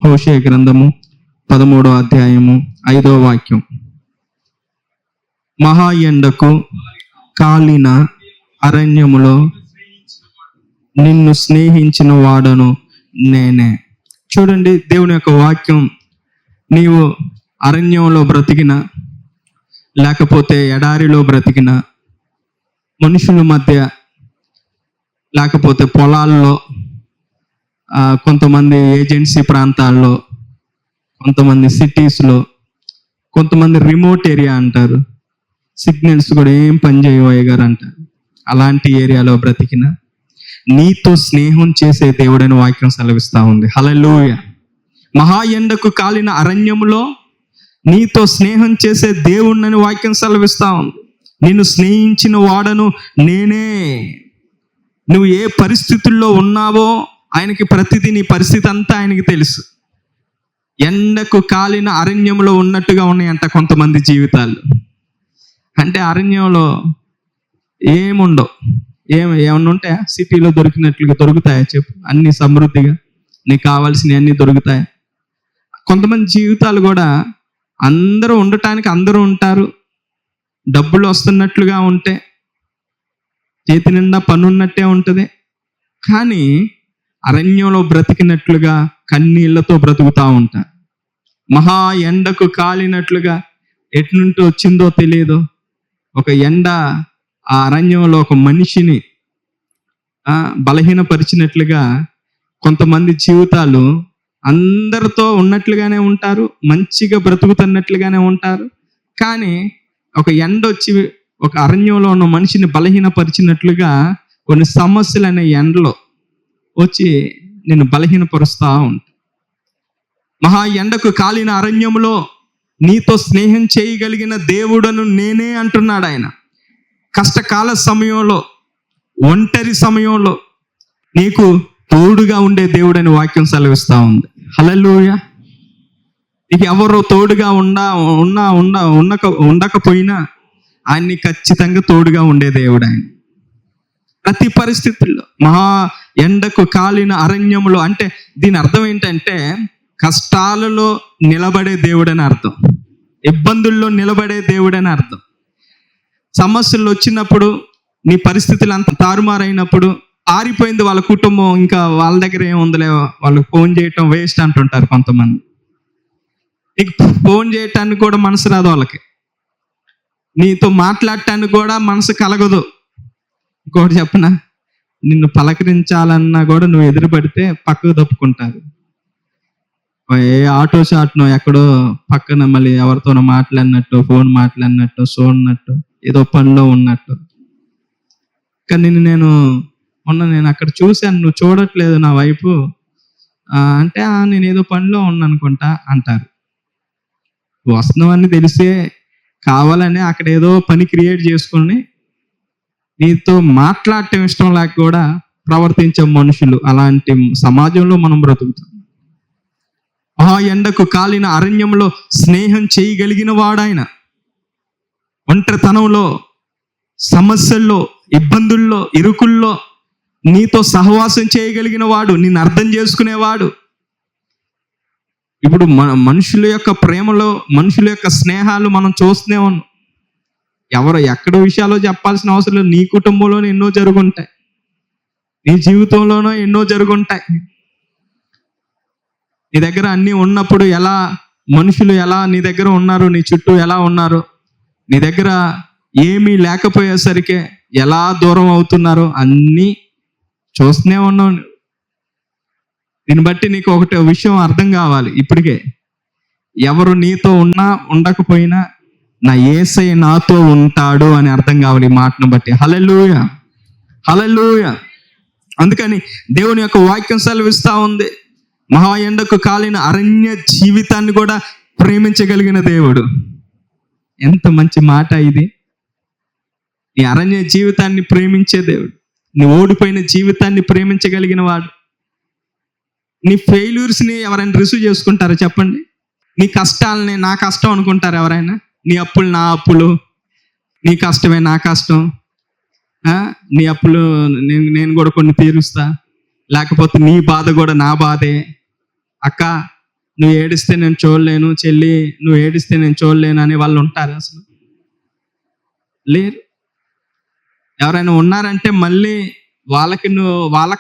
హోషేయ గ్రంథము 13వ అధ్యాయము 5వ వాక్యం. మహా ఎండకు కాలిన అరణ్యములో నిన్ను స్నేహించిన వాడను నేనే. చూడండి, దేవుని యొక్క వాక్యం నీవు అరణ్యంలో బ్రతికిన, లేకపోతే ఎడారిలో బ్రతికిన, మనుషుల మధ్య, లేకపోతే పొలాల్లో, కొంతమంది ఏజెన్సీ ప్రాంతాల్లో, కొంతమంది సిటీస్లో, కొంతమంది రిమోట్ ఏరియా అంటారు, సిగ్నల్స్ కూడా ఏం పని చేయబోయే గారు అంటారు. అలాంటి ఏరియాలో బ్రతికిన నీతో స్నేహం చేసే దేవుడని వాక్యం సెలవిస్తూ ఉంది. హల్లెలూయా. మహా ఎండకు కాలిన అరణ్యంలో నీతో స్నేహం చేసే దేవుడిని వాక్యం సెలవిస్తూ ఉంది. నిన్ను స్నేహించిన వాడను నేనే. నువ్వు ఏ పరిస్థితుల్లో ఉన్నావో ఆయనకి ప్రతిదీ, నీ పరిస్థితి అంతా ఆయనకి తెలుసు. ఎండకు కాలిన అరణ్యంలో ఉన్నట్టుగా ఉన్నాయంట కొంతమంది జీవితాలు. అంటే అరణ్యంలో ఏముండవు, ఏమన్నా ఉంటాయా? సిటీలో దొరికినట్లుగా దొరుకుతాయా చెప్పు? అన్ని సమృద్ధిగా నీకు కావాల్సినవి అన్నీ దొరుకుతాయి. కొంతమంది జీవితాలు కూడా అందరూ ఉండటానికి అందరూ ఉంటారు, డబ్బులు వస్తున్నట్లుగా ఉంటే, చేతి నిండా పనున్నట్టే ఉంటుంది, కానీ అరణ్యంలో బ్రతికినట్లుగా కన్నీళ్లతో బ్రతుకుతూ ఉంటారు. మహా ఎండకు కాలినట్లుగా ఎట్నుండి వచ్చిందో తెలియదు ఒక ఎండ ఆ అరణ్యంలో ఒక మనిషిని బలహీనపరిచినట్లుగా కొంతమంది జీవితాలు అందరితో ఉన్నట్లుగానే ఉంటారు, మంచిగా బ్రతుకుతున్నట్లుగానే ఉంటారు, కానీ ఒక ఎండ వచ్చి ఒక అరణ్యంలో ఉన్న మనిషిని బలహీనపరిచినట్లుగా కొన్ని సమస్యలు అనే ఎండలో వచ్చి నేను బలహీనపరుస్తూ ఉంటా. మహా ఎండకు కాలిన అరణ్యంలో నీతో స్నేహం చేయగలిగిన దేవుడను నేనే అంటున్నాడు ఆయన. కష్టకాల సమయంలో, ఒంటరి సమయంలో నీకు తోడుగా ఉండే దేవుడని వాక్యం సెలవిస్తూ ఉంది. హల్లెలూయా. నీకు ఎవరో తోడుగా ఉండకపోయినా ఆయన్ని ఖచ్చితంగా తోడుగా ఉండే దేవుడు ఆయన. ప్రతి పరిస్థితుల్లో మహా ఎండకు కాలిన అరణ్యంలో అంటే దీని అర్థం ఏంటంటే కష్టాలలో నిలబడే దేవుడని అర్థం, ఇబ్బందుల్లో నిలబడే దేవుడని అర్థం. సమస్యలు వచ్చినప్పుడు, నీ పరిస్థితులు అంత తారుమారైనప్పుడు, ఆరిపోయింది వాళ్ళ కుటుంబం, ఇంకా వాళ్ళ దగ్గర ఏముందిలే, వాళ్ళకి ఫోన్ చేయటం వేస్ట్ అంటుంటారు కొంతమంది. నీకు ఫోన్ చేయటానికి కూడా మనసు రాదు వాళ్ళకి, నీతో మాట్లాడటానికి కూడా మనసు కలగదు. ఇంకోటి చెప్పనా, నిన్ను పలకరించాలన్నా కూడా నువ్వు ఎదురు పడితే పక్కకు తప్పుకుంటారు. ఏ ఆటో షాట్నో ఎక్కడో పక్కన మళ్ళీ ఎవరితోనో మాట్లాడినట్టు, ఫోన్ మాట్లాడినట్టు, చూడనట్టు, ఏదో పనిలో ఉన్నట్టు. కానీ నేను అక్కడ చూశాను, నువ్వు చూడట్లేదు నా వైపు అంటే నేను ఏదో పనిలో ఉన్నా అనుకుంటా అంటారు. వస్తున్నావని తెలిసే కావాలని అక్కడ ఏదో పని క్రియేట్ చేసుకొని నీతో మాట్లాడటం ఇష్టం లేక కూడా ప్రవర్తించే మనుషులు, అలాంటి సమాజంలో మనం బ్రతుకుతాం. ఆ ఎండకు కాలిన అరణ్యంలో స్నేహం చేయగలిగిన వాడాయన. ఒంటరితనంలో, సమస్యల్లో, ఇబ్బందుల్లో, ఇరుకుల్లో నీతో సహవాసం చేయగలిగిన వాడు, నిన్ను అర్థం చేసుకునేవాడు. ఇప్పుడు మనుషుల యొక్క ప్రేమలో, మనుషుల యొక్క స్నేహాలు మనం చూస్తూనే ఉన్నాం. ఎవరో ఎక్కడో విషయాల్లో చెప్పాల్సిన అవసరం లేదు. నీ కుటుంబంలోనే ఎన్నో జరుగుంటాయి, నీ జీవితంలోనో ఎన్నో జరుగుంటాయి. నీ దగ్గర అన్నీ ఉన్నప్పుడు మనుషులు ఎలా నీ దగ్గర ఉన్నారు, నీ చుట్టూ ఎలా ఉన్నారు, నీ దగ్గర ఏమీ లేకపోయేసరికి ఎలా దూరం అవుతున్నారో అన్నీ చూస్తూనే ఉన్నావు. దీన్ని బట్టి నీకు ఒకటి విషయం అర్థం కావాలి. ఇప్పటికే ఎవరు నీతో ఉన్నా ఉండకపోయినా నా యేసయ్య నాతో ఉంటాడు అని అర్థం కావాలి ఈ మాటను బట్టి. హల్లెలూయా, హల్లెలూయా. అందుకని దేవుని యొక్క వాక్యం సెలవిస్తూ ఉంది, మహా ఎండకు కాలిన అరణ్య జీవితాన్ని కూడా ప్రేమించగలిగిన దేవుడు. ఎంత మంచి మాట ఇది! నీ అరణ్య జీవితాన్ని ప్రేమించే దేవుడు, నీ ఓడిపోయిన జీవితాన్ని ప్రేమించగలిగిన వాడు. నీ ఫెయిల్యూర్స్ని ఎవరైనా రిసీవ్ చేసుకుంటారా చెప్పండి? నీ కష్టాలని నా కష్టం అనుకుంటారు ఎవరైనా? నీ అప్పులు నా అప్పులు, నీ కష్టమే నా కష్టం, నీ అప్పులు నేను కూడా కొన్ని తీరుస్తా, లేకపోతే నీ బాధ కూడా నా బాధే. అక్క నువ్వు ఏడిస్తే నేను చూడలేను, చెల్లి నువ్వు ఏడిస్తే నేను చూడలేను అనే వాళ్ళు ఉంటారు అసలు? లేరు. ఎవరైనా ఉన్నారంటే మళ్ళీ వాళ్ళకి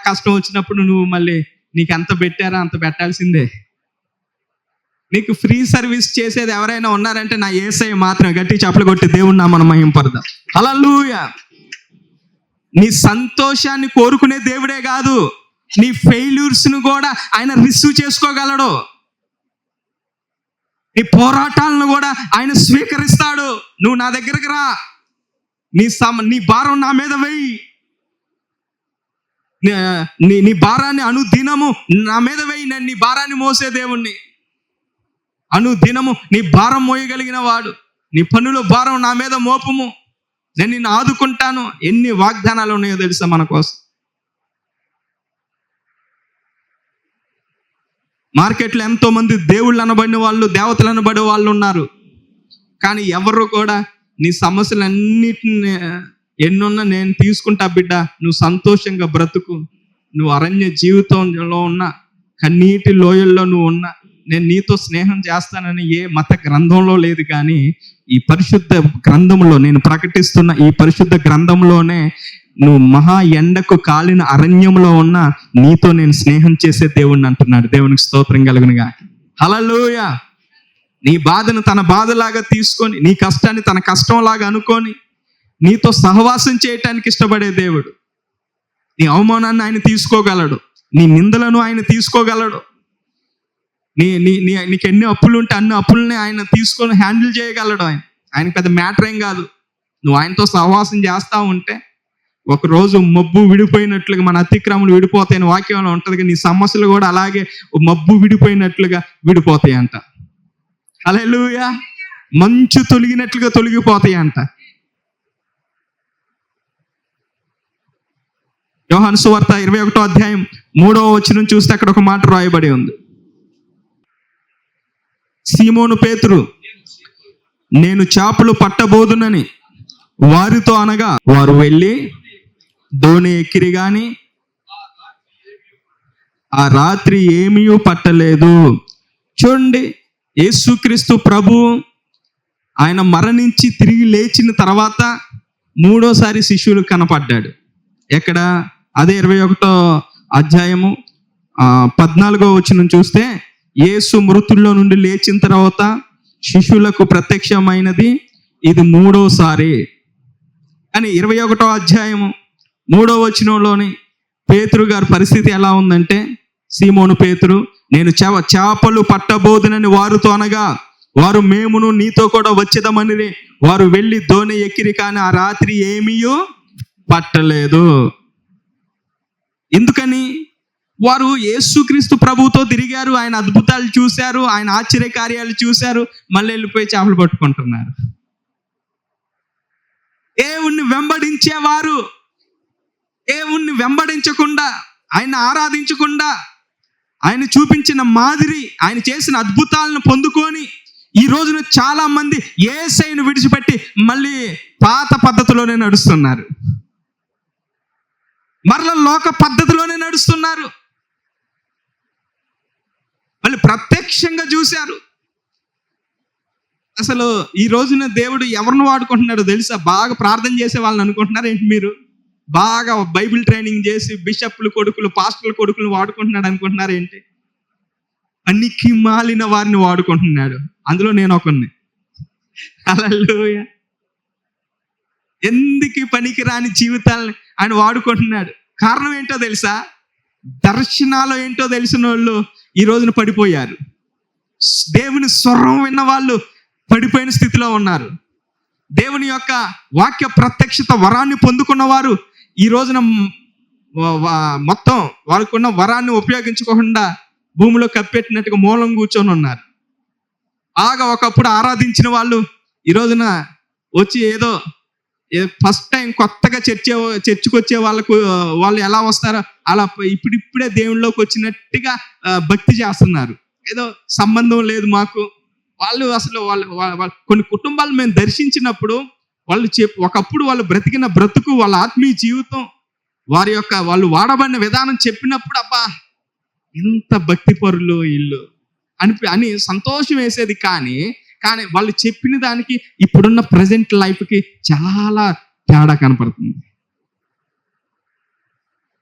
కష్టం వచ్చినప్పుడు నువ్వు మళ్ళీ నీకు ఎంత పెట్టారో అంత పెట్టాల్సిందే. నీకు ఫ్రీ సర్వీస్ చేసేది ఎవరైనా ఉన్నారంటే నా యేసయ్య మాత్రం. గట్టి చప్పలు కొట్టి దేవుని నామమున మహింపరదాం. హల్లెలూయా. నీ సంతోషాన్ని కోరుకునే దేవుడే కాదు, నీ ఫెయిల్యూర్స్ను కూడా ఆయన రిసీవ్ చేసుకోగలడు. నీ పోరాటాలను కూడా ఆయన స్వీకరిస్తాడు. నువ్వు నా దగ్గరికి రా, నీ భారం నా మీద వెయ్యి, నీ భారాన్ని అనుదినము నా మీద వెయ్యి. నేను నీ భారాన్ని మోసే దేవుణ్ణి. అనుదినము నీ భారం మోయగలిగిన వాడు. నీ పనుల భారం నా మీద మోపము, నేను నిన్ను ఆదుకుంటాను. ఎన్ని వాగ్దానాలు ఉన్నాయో తెలుసా మన కోసం. మార్కెట్లో ఎంతో మంది దేవుళ్ళు అనబడిన వాళ్ళు, దేవతలు అనబడే వాళ్ళు ఉన్నారు. కానీ ఎవరు కూడా నీ సమస్యలన్నిటిని ఎన్నున్నా నేను తీసుకుంటా బిడ్డ, నువ్వు సంతోషంగా బ్రతుకు, నువ్వు అరణ్య జీవితంలో ఉన్నా, కన్నీటి లోయల్లో నువ్వు ఉన్నా, నేను నీతో స్నేహం చేస్తానని ఏ మత గ్రంథంలో లేదు. కానీ ఈ పరిశుద్ధ గ్రంథంలో నేను ప్రకటిస్తున్న ఈ పరిశుద్ధ గ్రంథంలోనే నువ్వు మహా ఎండకు కాలిన అరణ్యంలో ఉన్న నీతో నేను స్నేహం చేసే దేవుణ్ణి అంటున్నాడు. దేవునికి స్తోత్రం కలుగునుగా. హల్లెలూయా. నీ బాధను తన బాధలాగా తీసుకొని, నీ కష్టాన్ని తన కష్టంలాగా అనుకొని నీతో సహవాసం చేయటానికి ఇష్టపడే దేవుడు. నీ అవమానాన్ని ఆయన తీసుకోగలడు, నీ నిందలను ఆయన తీసుకోగలడు. నీకు ఎన్ని అప్పులు ఉంటే అన్ని అప్పుల్ని ఆయన తీసుకొని హ్యాండిల్ చేయగలడు. ఆయన పెద్ద మ్యాటర్ ఏం కాదు. నువ్వు ఆయనతో సహవాసం చేస్తూ ఉంటే ఒకరోజు మబ్బు విడిపోయినట్లుగా మన అతిక్రమలు విడిపోతాయని వాక్యంలో ఉంటుంది. నీ సమస్యలు కూడా అలాగే మబ్బు విడిపోయినట్లుగా విడిపోతాయి అంట. హల్లెలూయా. మంచు తొలగినట్లుగా తొలగిపోతాయి అంట. యోహాను సువార్త 21వ అధ్యాయం 3వ వచనం చూస్తే అక్కడ ఒక మాట రాయబడి ఉంది. సీమోను పేతురు నేను చేపలు పట్టబోదునని వారితో అనగా వారు వెళ్ళి దోణి ఎక్కిరి గాని ఆ రాత్రి ఏమీ పట్టలేదు. చూడండి, యేసుక్రీస్తు ప్రభు ఆయన మరణించి తిరిగి లేచిన తర్వాత మూడోసారి శిష్యులు కనపడ్డాడు. ఎక్కడ? అదే 21వ అధ్యాయము 14వ వచనం చూస్తే, యేసు మృతుల్లో నుండి లేచిన తర్వాత శిష్యులకు ప్రత్యక్షమైనది ఇది మూడోసారి అని. 21వ అధ్యాయము 3వ వచనంలోని పేతురు గారి పరిస్థితి ఎలా ఉందంటే, సీమోను పేతురు నేను చేపలు పట్టబోదునని వారితో అనగా వారు మేమును నీతో కూడా వచ్చేదమని వారు వెళ్ళి దోణి ఎక్కిరి కానీ ఆ రాత్రి ఏమీ పట్టలేదు. ఎందుకని? వారు యేసుక్రీస్తు ప్రభువుతో తిరిగారు, ఆయన అద్భుతాలు చూశారు, ఆయన ఆశ్చర్య కార్యాలు చూశారు, మళ్ళీ వెళ్ళిపోయి చేపలు పట్టుకుంటున్నారు. దేవుణ్ణి వెంబడించేవారు దేవుణ్ణి వెంబడించకుండా, ఆయన ఆరాధించకుండా, ఆయన చూపించిన మాదిరి, ఆయన చేసిన అద్భుతాలను పొందుకొని ఈ రోజున చాలా మంది యేసయ్యను విడిచిపెట్టి మళ్ళీ పాత పద్ధతిలోనే నడుస్తున్నారు, మరల లోక పద్ధతిలోనే నడుస్తున్నారు. మళ్ళీ ప్రత్యక్షంగా చూశారు. అసలు ఈ రోజున దేవుడు ఎవరిని వాడుకుంటున్నాడో తెలుసా? బాగా ప్రార్థన చేసే వాళ్ళని అనుకుంటున్నారు ఏంటి మీరు? బాగా బైబిల్ ట్రైనింగ్ చేసి బిషప్లు కొడుకులు, పాస్టర్ల కొడుకులు వాడుకుంటున్నాడు అనుకుంటున్నారు ఏంటి? పనికి మాలిన వారిని వాడుకుంటున్నాడు. అందులో నేను ఒకరిని. హల్లెలూయా. ఎందుకు పనికి రాని జీవితాలను ఆయన వాడుకుంటున్నాడు? కారణం ఏంటో తెలుసా? దర్శనాలు ఏంటో తెలిసిన వాళ్ళు ఈ రోజున పడిపోయారు. దేవుని స్వరం విన్న వాళ్ళు పడిపోయిన స్థితిలో ఉన్నారు. దేవుని యొక్క వాక్య ప్రత్యక్షత వరాన్ని పొందుకున్న వారు ఈ రోజున మొత్తం వారికున్న వరాన్ని ఉపయోగించుకోకుండా భూమిలో కప్పెట్టినట్టుగా మూలం కూర్చొని ఉన్నారు. ఒకప్పుడు ఆరాధించిన వాళ్ళు ఈ రోజున వచ్చి ఏదో ఫస్ట్ టైం కొత్తగా చర్చికి వచ్చే వాళ్ళు ఎలా వస్తారో అలా ఇప్పుడిప్పుడే దేవుళ్ళలోకి వచ్చినట్టుగా భక్తి చేస్తున్నారు. ఏదో సంబంధం లేదు మాకు. వాళ్ళు అసలు వాళ్ళు కొన్ని కుటుంబాలు మేము దర్శించినప్పుడు ఒకప్పుడు వాళ్ళు బ్రతికిన బ్రతుకు, వాళ్ళ ఆత్మీయ జీవితం, వాళ్ళు వాడబడిన విధానం చెప్పినప్పుడు అబ్బా ఇంత భక్తి పరులు వీళ్ళు అని సంతోషం వేసేది. కానీ వాళ్ళు చెప్పిన దానికి ఇప్పుడున్న ప్రజెంట్ లైఫ్కి చాలా తేడా కనపడుతుంది.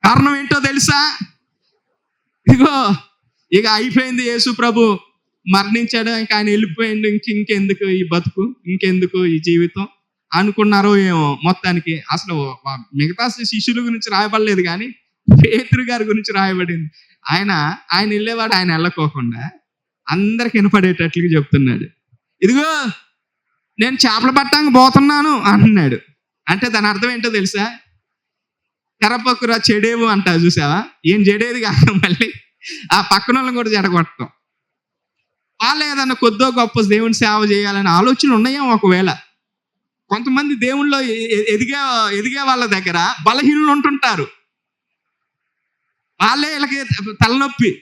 కారణం ఏంటో తెలుసా? ఇక అయిపోయింది, యేసు ప్రభు మరణించాడు, ఇంకా ఆయన వెళ్ళిపోయిండు, ఇంకెందుకు ఈ బతుకు, ఇంకెందుకు ఈ జీవితం అనుకున్నారో ఏమో. మొత్తానికి అసలు మిగతా శిష్యుల గురించి రాయబడలేదు, కానీ పేతురు గారి గురించి రాయబడింది. ఆయన వెళ్ళేవాడు, ఆయన వెళ్ళకోకుండా అందరికి వినపడేటట్లుగా చెప్తున్నాడు. ఇదిగో నేను చేపలు పట్టడానికి పోతున్నాను అంటున్నాడు. అంటే దాని అర్థం ఏంటో తెలుసా? తెరపక్కురా చెడేవు అంటారు చూసావా? ఏం చెడేది కాక మళ్ళీ ఆ పక్కన వాళ్ళని కూడా జడగొట్టడం. వాళ్ళు ఏదన్నా కొద్దో గొప్ప దేవుని సేవ చేయాలనే ఆలోచన ఉన్నాయో ఒకవేళ. కొంతమంది దేవుళ్ళో ఎదిగే వాళ్ళ దగ్గర బలహీనులు ఉంటుంటారు. వాళ్ళే వీళ్ళకి తలనొప్పి.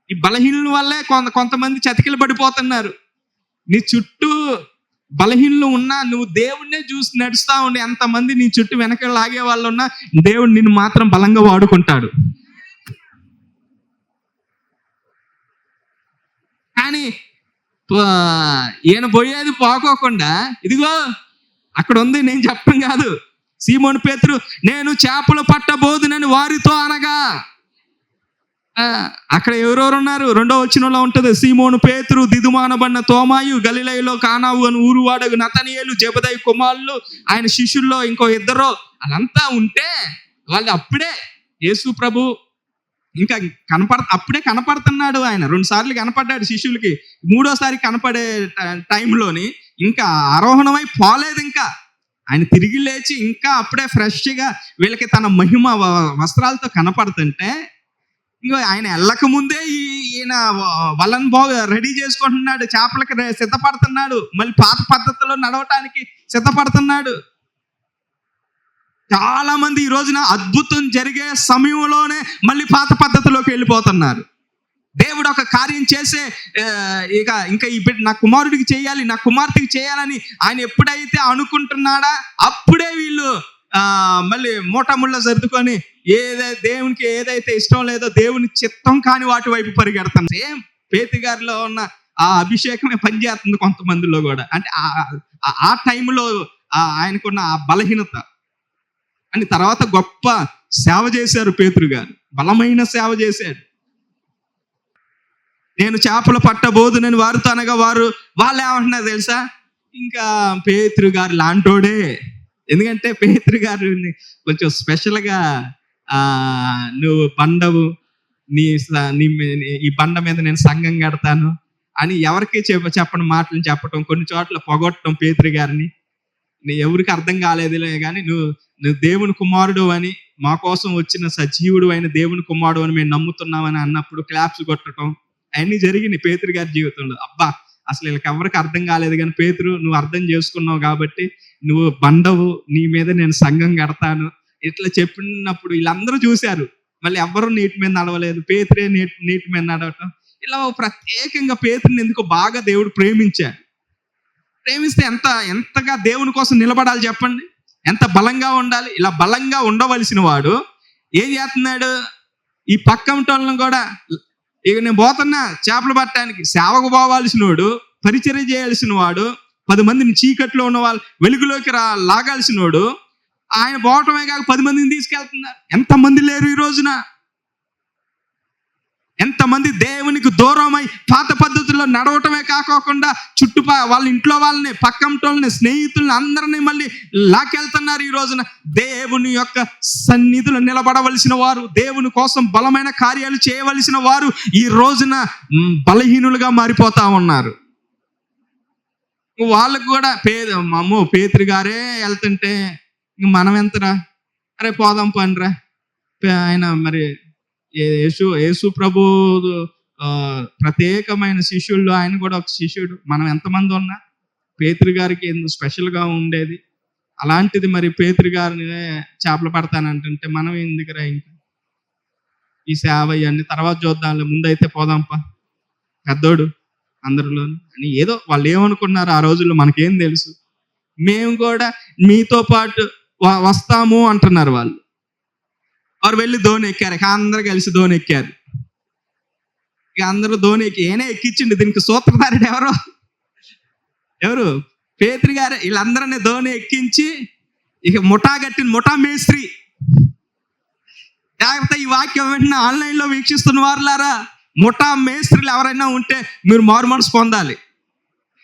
ఈ బలహీనుల వల్లే కొంతమంది చతికిలు పడిపోతున్నారు. నీ చుట్టూ బలహీనలు ఉన్నా నువ్వు దేవుణ్ణే చూసి నడుస్తా ఉండి, ఎంతమంది నీ చుట్టూ వెనక లాగే వాళ్ళు ఉన్నా దేవుడు నిన్ను మాత్రం బలంగా వాడుకుంటాడు. కానీ ఈయన పోయేది పోకోకుండా, ఇదిగో అక్కడ ఉంది, నేను చెప్పడం కాదు, సీమోను పేతురు నేను చేపలు పట్టబోదునని వారితో అనగా, అక్కడ ఎవరెవరు ఉన్నారు? 2వ వచనంలో ఉంటుంది. సీమోను పేతురు, దిదుమానబడిన తోమాయు, గలిలయలో కానావు అని ఊరువాడగు నతనీయేలు, జెబెదయి కుమారులు, ఆయన శిష్యుల్లో ఇంకో 2 వాళ్ళంతా ఉంటే, వాళ్ళు అప్పుడే యేసు ప్రభు ఇంకా అప్పుడే కనపడుతున్నాడు. ఆయన 2 సార్లు కనపడ్డాడు శిష్యులకి. 3వసారి కనపడే టైంలోని ఇంకా ఆరోహణమై పోలేదు. ఇంకా ఆయన తిరిగి లేచి ఇంకా అప్పుడే ఫ్రెష్గా వీళ్ళకి తన మహిమ వస్త్రాలతో కనపడుతుంటే, ఇంకో ఆయన వెళ్ళక ముందే ఈయన వాళ్ళని రెడీ చేసుకుంటున్నాడు, చేపలకి సిద్ధపడుతున్నాడు, మళ్ళీ పాత పద్ధతిలో నడవటానికి సిద్ధపడుతున్నాడు. చాలా మంది ఈ రోజున అద్భుతం జరిగే సమయంలోనే మళ్ళీ పాత పద్ధతిలోకి వెళ్ళిపోతున్నారు. దేవుడు ఒక కార్యం చేసే ఇంకా ఈ బిడ్డ నా కుమారుడికి చేయాలి, నా కుమార్తెకి చేయాలని ఆయన ఎప్పుడైతే అనుకుంటున్నాడా అప్పుడే వీళ్ళు మళ్ళీ మూటముళ్ళ సర్దుకొని దేవునికి ఏదైతే ఇష్టం లేదో, దేవుని చిత్తం కాని వాటి వైపు పరిగెడతాను. సేమ్ పేతురు గారిలో ఉన్న ఆ అభిషేకమే పనిచేస్తుంది కొంతమందిలో కూడా. అంటే ఆ టైంలో ఆయనకున్న ఆ బలహీనత అని. తర్వాత గొప్ప సేవ చేశారు పేతురు గారు, బలమైన సేవ చేశాడు. నేను చేపలు పట్టబోదునని వారితో అనగా వాళ్ళు ఏమంటున్నారు తెలుసా? ఇంకా పేతురు గారు లాంటోడే. ఎందుకంటే పేతురు గారిని కొంచెం స్పెషల్గా నువ్వు పండవు, ఈ బండ మీద నేను సంఘం కడతాను అని ఎవరికి చెప్పని మాటలు చెప్పటం, కొన్ని చోట్ల పొగొట్టడం పేతురు గారిని. ఎవరికి అర్థం కాలేదులే కానీ నువ్వు దేవుని కుమారుడు అని, మా కోసం వచ్చిన సజీవుడు అయిన దేవుని కుమారుడు అని మేము నమ్ముతున్నామని అన్నప్పుడు క్లాప్స్ కొట్టడం అవన్నీ జరిగినాయి పేతురు గారి జీవితంలో. అబ్బా, అసలు వీళ్ళకి ఎవరికి అర్థం కాలేదు, కానీ పేతురు నువ్వు అర్థం చేసుకున్నావు కాబట్టి నువ్వు బండవు, నీ మీద నేను సంఘం కడతాను ఇట్లా చెప్పినప్పుడు వీళ్ళందరూ చూశారు. మళ్ళీ ఎవ్వరూ నీటి మీద నడవలేదు, పేతురే నీటి మీద నడవటం. ఇలా ప్రత్యేకంగా పేతురుని ఎందుకో బాగా దేవుడు ప్రేమించాడు. ప్రేమిస్తే ఎంతగా దేవుని కోసం నిలబడాలి చెప్పండి, ఎంత బలంగా ఉండాలి. ఇలా బలంగా ఉండవలసిన వాడు ఏం చేస్తున్నాడు? ఈ పక్కంటోళ్ళను కూడా, ఇక నేను పోతున్నా చేపలు పట్టడానికి, సేవకు పోవాల్సిన వాడు, పరిచర్య చేయాల్సిన వాడు, 10 మందిని చీకట్లో ఉన్న వాళ్ళు వెలుగులోకి లాగాల్సిన వాడు, ఆయన పోవటమే కాక 10 మందిని తీసుకెళ్తున్నారు. ఎంతమంది లేరు ఈ రోజున? ఎంతమంది దేవునికి దూరమై పాత పద్ధతుల్లో నడవటమే కాకోకుండా వాళ్ళ ఇంట్లో వాళ్ళని, పక్కంటోళ్ళని, స్నేహితుల్ని అందరినీ మళ్ళీ లాకెళ్తున్నారు. ఈ రోజున దేవుని యొక్క సన్నిధిలో నిలబడవలసిన వారు, దేవుని కోసం బలమైన కార్యాలు చేయవలసిన వారు ఈ రోజున బలహీనులుగా మారిపోతా ఉన్నారు. వాళ్ళకు కూడా పేతురు గారే వెళ్తుంటే ఇంక మనం ఎంతరా, అరే పోదాం పనిరా. ఆయన మరి యేసు ప్రభు ప్రత్యేకమైన శిష్యుల్లో ఆయన కూడా ఒక శిష్యుడు. మనం ఎంతమంది ఉన్నా పేతురు గారికి ఎందుకు స్పెషల్గా ఉండేది. అలాంటిది మరి పేతురు గారిని చేపలు పడతానంటుంటే మనం ఎందుకురా ఇంకా ఈ సేవ ఇవన్నీ తర్వాత చూద్దాంలే, ముందైతే పోదాంపా పెద్దోడు అందరిలో అని ఏదో వాళ్ళు ఏమనుకున్నారు ఆ రోజుల్లో మనకేం తెలుసు. మేము కూడా మీతో పాటు వస్తాము అంటున్నారు వాళ్ళు. వారు వెళ్ళి దోణి ఎక్కారు, అందరు కలిసి దోణి ఎక్కారు. ఇక అందరూ ధోనికి ఏనే ఎక్కించిండు. దీనికి సూత్రధారుడు ఎవరు? పేతురు గారు. వీళ్ళందరినీ ధోని ఎక్కించి ఇక ముఠా కట్టిన ముఠా మేస్త్రి. జాగ్రత్త, ఈ వాక్యం వెంటనే ఆన్లైన్లో వీక్షిస్తున్న వారులారా, ముఠా మేస్త్రులు ఎవరైనా ఉంటే మీరు మారు మనసు పొందాలి.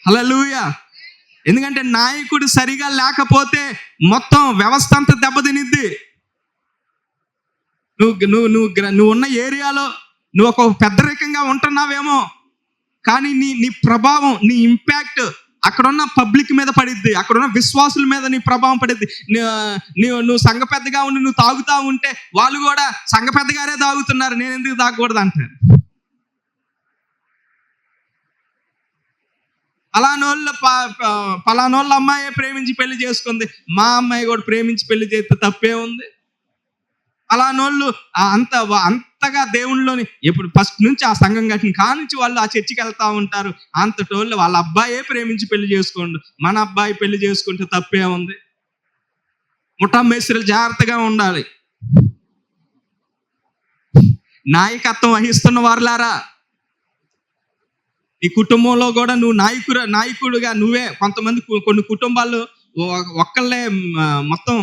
హల్లెలూయా. ఎందుకంటే నాయకుడు సరిగా లేకపోతే మొత్తం వ్యవస్థ అంతా దెబ్బతినిద్ది. నువ్వు ఉన్న ఏరియాలో నువ్వు ఒక పెద్దరికంగా ఉంటున్నావేమో, కానీ నీ ప్రభావం, నీ ఇంపాక్ట్ అక్కడున్న పబ్లిక్ మీద పడిద్ది, అక్కడున్న విశ్వాసుల మీద నీ ప్రభావం పడిద్ది. నువ్వు సంఘ పెద్దగా ఉండి నువ్వు తాగుతా ఉంటే వాళ్ళు కూడా సంఘ పెద్దగారే తాగుతున్నారు, నేను ఎందుకు తాగకూడదు అంటారు. పలానోళ్ళ అమ్మాయి ప్రేమించి పెళ్లి చేసుకుంది, మా అమ్మాయి కూడా ప్రేమించి పెళ్లి చేస్తే తప్పే ఉంది. అలానోళ్ళు అంతగా దేవుళ్ళలోని ఎప్పుడు ఫస్ట్ నుంచి ఆ సంఘం కట్టిన కానుంచి వాళ్ళు ఆ చర్చికి వెళ్తా ఉంటారు. అంతటోళ్ళు వాళ్ళ అబ్బాయే ప్రేమించి పెళ్లి చేసుకోండు, మన అబ్బాయి పెళ్లి చేసుకుంటే తప్పే ఉంది. ముఠా మేస్త్రులు జాగ్రత్తగా ఉండాలి. నాయకత్వం వహిస్తున్న వారులారా, ఈ కుటుంబంలో కూడా నువ్వు నాయకుడుగా నువ్వే. కొంతమంది కొన్ని కుటుంబాలు ఒక్కళ్ళే మొత్తం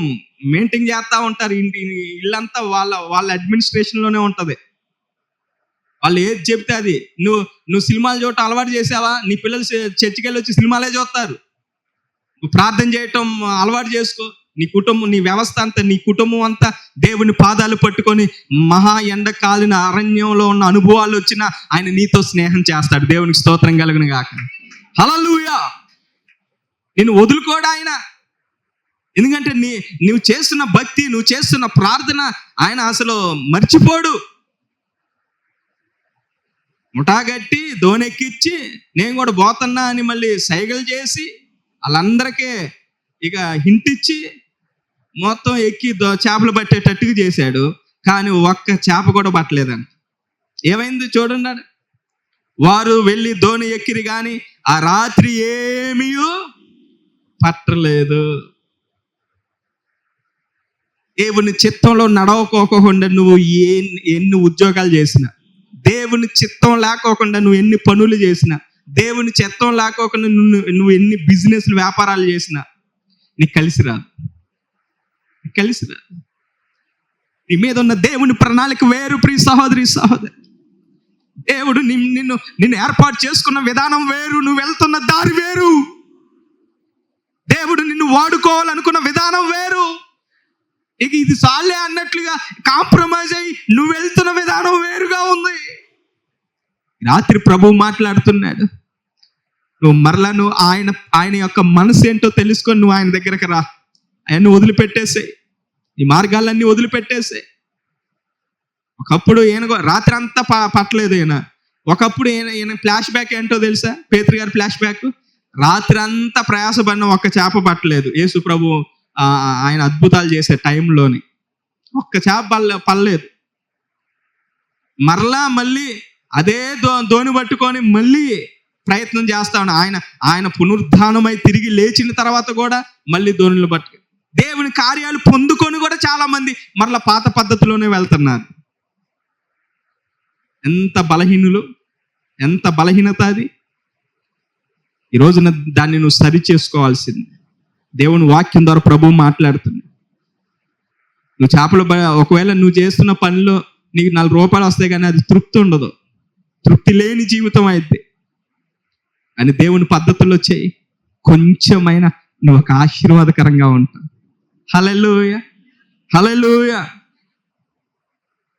మెయింటైన్ చేస్తూ ఉంటారు. ఇల్లంతా వాళ్ళ అడ్మినిస్ట్రేషన్లోనే ఉంటుంది. వాళ్ళు ఏది చెప్తే అది. నువ్వు సినిమాలు చూడటం అలవాటు చేసావా, నీ పిల్లలు చర్చికి వెళ్ళి వచ్చి సినిమాలే చూస్తారు. నువ్వు ప్రార్థన చేయటం అలవాటు చేసుకో. నీ వ్యవస్థ అంతా, నీ కుటుంబం అంతా దేవుని పాదాలు పట్టుకొని మహా ఎండ కాలిన అరణ్యంలో ఉన్న అనుభవాలు వచ్చినా ఆయన నీతో స్నేహం చేస్తాడు. దేవునికి స్తోత్రం కలుగును గాక. హల్లెలూయా. నిన్ను వదులుకోడు ఆయన. ఎందుకంటే నువ్వు చేస్తున్న భక్తి, నువ్వు చేస్తున్న ప్రార్థన ఆయన అసలు మర్చిపోడు. ముఠాగట్టి దోనెక్కిచ్చి నేను కూడా పోతున్నా అని మళ్ళీ సైగలు చేసి వాళ్ళందరికీ ఇక హింటిచ్చి మొత్తం ఎక్కి చేపలు పట్టేటట్టుగా చేశాడు. కానీ ఒక్క చేప కూడా పట్టలేదంట. ఏమైంది చూడండి. వారు వెళ్ళి దోణి ఎక్కిరి కానీ ఆ రాత్రి ఏమీ పట్టలేదు. దేవుని చిత్తంలో నడవకోకుండా నువ్వు ఎన్ని ఉద్యోగాలు చేసినా, దేవుని చిత్తం లేకోకుండా నువ్వు ఎన్ని పనులు చేసినా, దేవుని చిత్తం లేకోకుండా నువ్వు ఎన్ని బిజినెస్లు వ్యాపారాలు చేసినా నీకు కలిసి రాదు. నీ మీద ఉన్న దేవుని ప్రణాళిక వేరు. ప్రియ సహోదరి సహోదరి, దేవుడు నిన్ను ఏర్పాటు చేసుకున్న విధానం వేరు, నువ్వు వెళ్తున్న దారి వేరు. దేవుడు నిన్ను వాడుకోవాలనుకున్న విధానం వేరు. ఇక ఇది సాలే అన్నట్లుగా కాంప్రమైజ్ అయ్యి నువ్వు వెళ్తున్న విధానం వేరుగా ఉంది. రాత్రి ప్రభువు మాట్లాడుతున్నాడు. నువ్వు మరలా ఆయన యొక్క మనసు ఏంటో తెలుసుకొని నువ్వు ఆయన దగ్గరకు రా. ఆయన్ని వదిలిపెట్టేసాయి, ఈ మార్గాలన్నీ వదిలిపెట్టేసాయి. ఒకప్పుడు రాత్రి అంతా పట్టలేదు ఈయన. ఒకప్పుడు ఈయన ఫ్లాష్ బ్యాక్ ఏంటో తెలుసా? పేతురు గారి ఫ్లాష్ బ్యాక్. రాత్రి అంతా ప్రయాసపడిన ఒక్క చేప పట్టలేదు. యేసు ప్రభు ఆయన అద్భుతాలు చేసే టైంలోని ఒక్క చేప పడలేదు. మళ్ళీ అదే దోణి పట్టుకొని మళ్ళీ ప్రయత్నం చేస్తా ఉన్నాడు. ఆయన పునరుద్ధానమై తిరిగి లేచిన తర్వాత కూడా మళ్ళీ దోణులు పట్టుకు దేవుని కార్యాలు పొందుకొని కూడా చాలా మంది మరలా పాత పద్ధతిలోనే వెళ్తున్నారు. ఎంత బలహీనులు, ఎంత బలహీనత అది. ఈ రోజున దాన్ని నువ్వు సరి చేసుకోవాల్సింది. దేవుని వాక్యం ద్వారా ప్రభువు మాట్లాడుతుంది. నువ్వు చేపలు ఒకవేళ నువ్వు చేస్తున్న పనిలో నీకు 4 రూపాయలు వస్తాయి కానీ అది తృప్తి ఉండదు, తృప్తి లేని జీవితం అయితే. అని దేవుని పద్ధతుల్లో చేయి, కొంచెమైనా నువ్వు ఒక ఆశీర్వాదకరంగా ఉంటావు. హల్లెలూయా, హల్లెలూయా.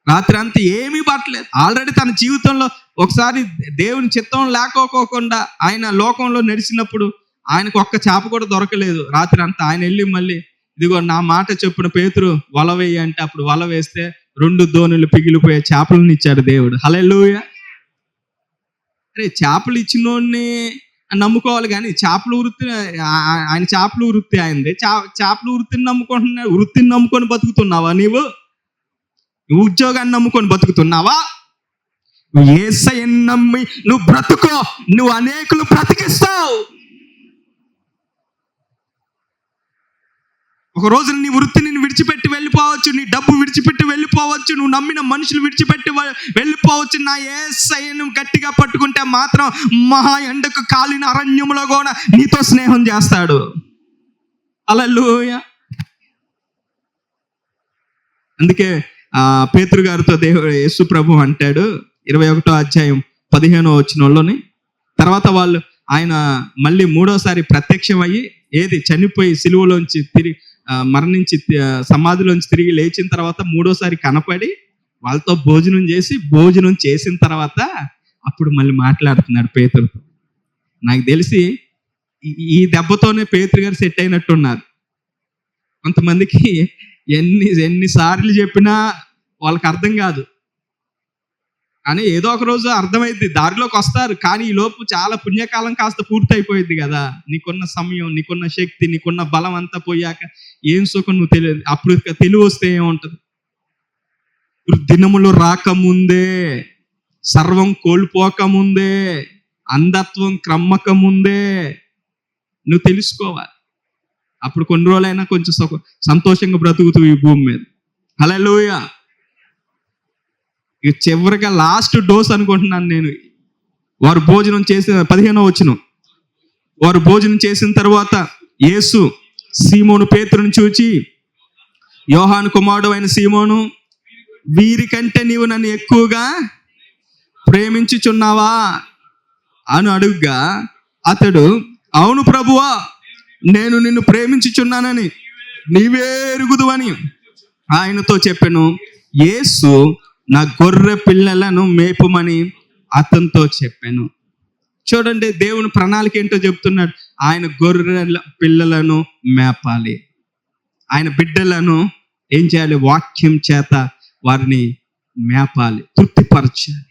రాత్రి అంతా ఏమీ పట్టలేదు. ఆల్రెడీ తన జీవితంలో ఒకసారి దేవుని చిత్తం లేకోకుండా ఆయన లోకంలో నడిచినప్పుడు ఆయనకు ఒక్క చేప కూడా దొరకలేదు. రాత్రి అంతా ఆయన వెళ్ళి మళ్ళీ ఇదిగో నా మాట చెప్పిన పేతురు వల వేయి అంటే అప్పుడు వల వేస్తే 2 దోణులు పిగిలిపోయే చేపలను ఇచ్చాడు దేవుడు. హల్లెలూయా. అరే చేపలు ఇచ్చినోడిని నమ్ముకోవాలి కానీ చేపల వృత్తి ఆయన చేపల వృత్తి ఆయనది. చేపల వృత్తిని నమ్ముకుంటున్నా, వృత్తిని నమ్ముకొని బతుకుతున్నావా? నువ్వు ఉద్యోగాన్ని నమ్ముకొని బతుకుతున్నావా? నువ్వు యేసయ్యను నమ్మి నువ్వు బ్రతుకో, నువ్వు అనేకులు బ్రతికిస్తావు. ఒక రోజున నీ వృత్తిని విడిచిపెట్టి వెళ్ళిపోవచ్చు, నీ డబ్బు విడిచిపెట్టి వెళ్ళిపోవచ్చు, నువ్వు నమ్మిన మనుషులు విడిచిపెట్టి వెళ్ళిపోవచ్చు. నా యేసయ్యను గట్టిగా పట్టుకుంటే మాత్రం మహా ఎండకు కాలిన అరణ్యములో కూడా నీతో స్నేహం చేస్తాడు. హల్లెలూయా. అందుకే పేతురు గారితో యేసు ప్రభు అంటాడు 21వ అధ్యాయం 15వ వచనంలోని, తర్వాత ఆయన మళ్ళీ మూడోసారి ప్రత్యక్షం అయ్యి చనిపోయి సిలువలోంచి తిరిగి మరణించి సమాధిలోంచి తిరిగి లేచిన తర్వాత మూడోసారి కనపడి వాళ్ళతో భోజనం చేసిన తర్వాత అప్పుడు మళ్ళీ మాట్లాడుతున్నాడు పేతురుతో. నాకు తెలిసి ఈ దెబ్బతోనే పేతురు గారు సెట్ అయినట్టున్నారు. కొంతమందికి ఎన్నిసార్లు చెప్పినా వాళ్ళకి అర్థం కాదు, కానీ ఏదో ఒక రోజు అర్థమైంది, దారిలోకి వస్తారు. కానీ ఈ లోపు చాలా పుణ్యకాలం కాస్త పూర్తయిపోయింది కదా. నీకున్న సమయం, నీకున్న శక్తి, నీకున్న బలం అంతా పోయాక ఏం సుఖం నువ్వు తెలియదు. అప్పుడు తెలివి వస్తే ఏముంటుంది? దినములు రాకముందే, సర్వం కోల్పోకముందే, అంధత్వం క్రమ్మకముందే నువ్వు తెలుసుకోవాలి. అప్పుడు కొన్ని రోజులైనా కొంచెం సంతోషంగా బ్రతుకుతూ ఈ భూమి మీద. హల్లెలూయా. ఇక చివరిగా లాస్ట్ డోస్ అనుకుంటున్నాను నేను. వారు భోజనం చేసిన 15వ వచనం, వారు భోజనం చేసిన తర్వాత యేసు సీమోను పేతురుని చూచి, యోహాను కుమారుడు అయిన సీమోను, వీరికంటే నీవు నన్ను ఎక్కువగా ప్రేమించుచున్నావా అని అడుగ్గా, అతడు, అవును ప్రభువా, నేను నిన్ను ప్రేమించుచున్నానని నీవే ఎరుగుదువని ఆయనతో చెప్పెను. యేసు, నా గొర్రె పిల్లలను మేపుమని అతనితో చెప్పాను. చూడండి, దేవుని ప్రణాళిక ఏంటో చెప్తున్నాడు. ఆయన గొర్రెల పిల్లలను మేపాలి, ఆయన బిడ్డలను ఏం చేయాలి? వాక్యం చేత వారిని మేపాలి, తృప్తిపరచాలి.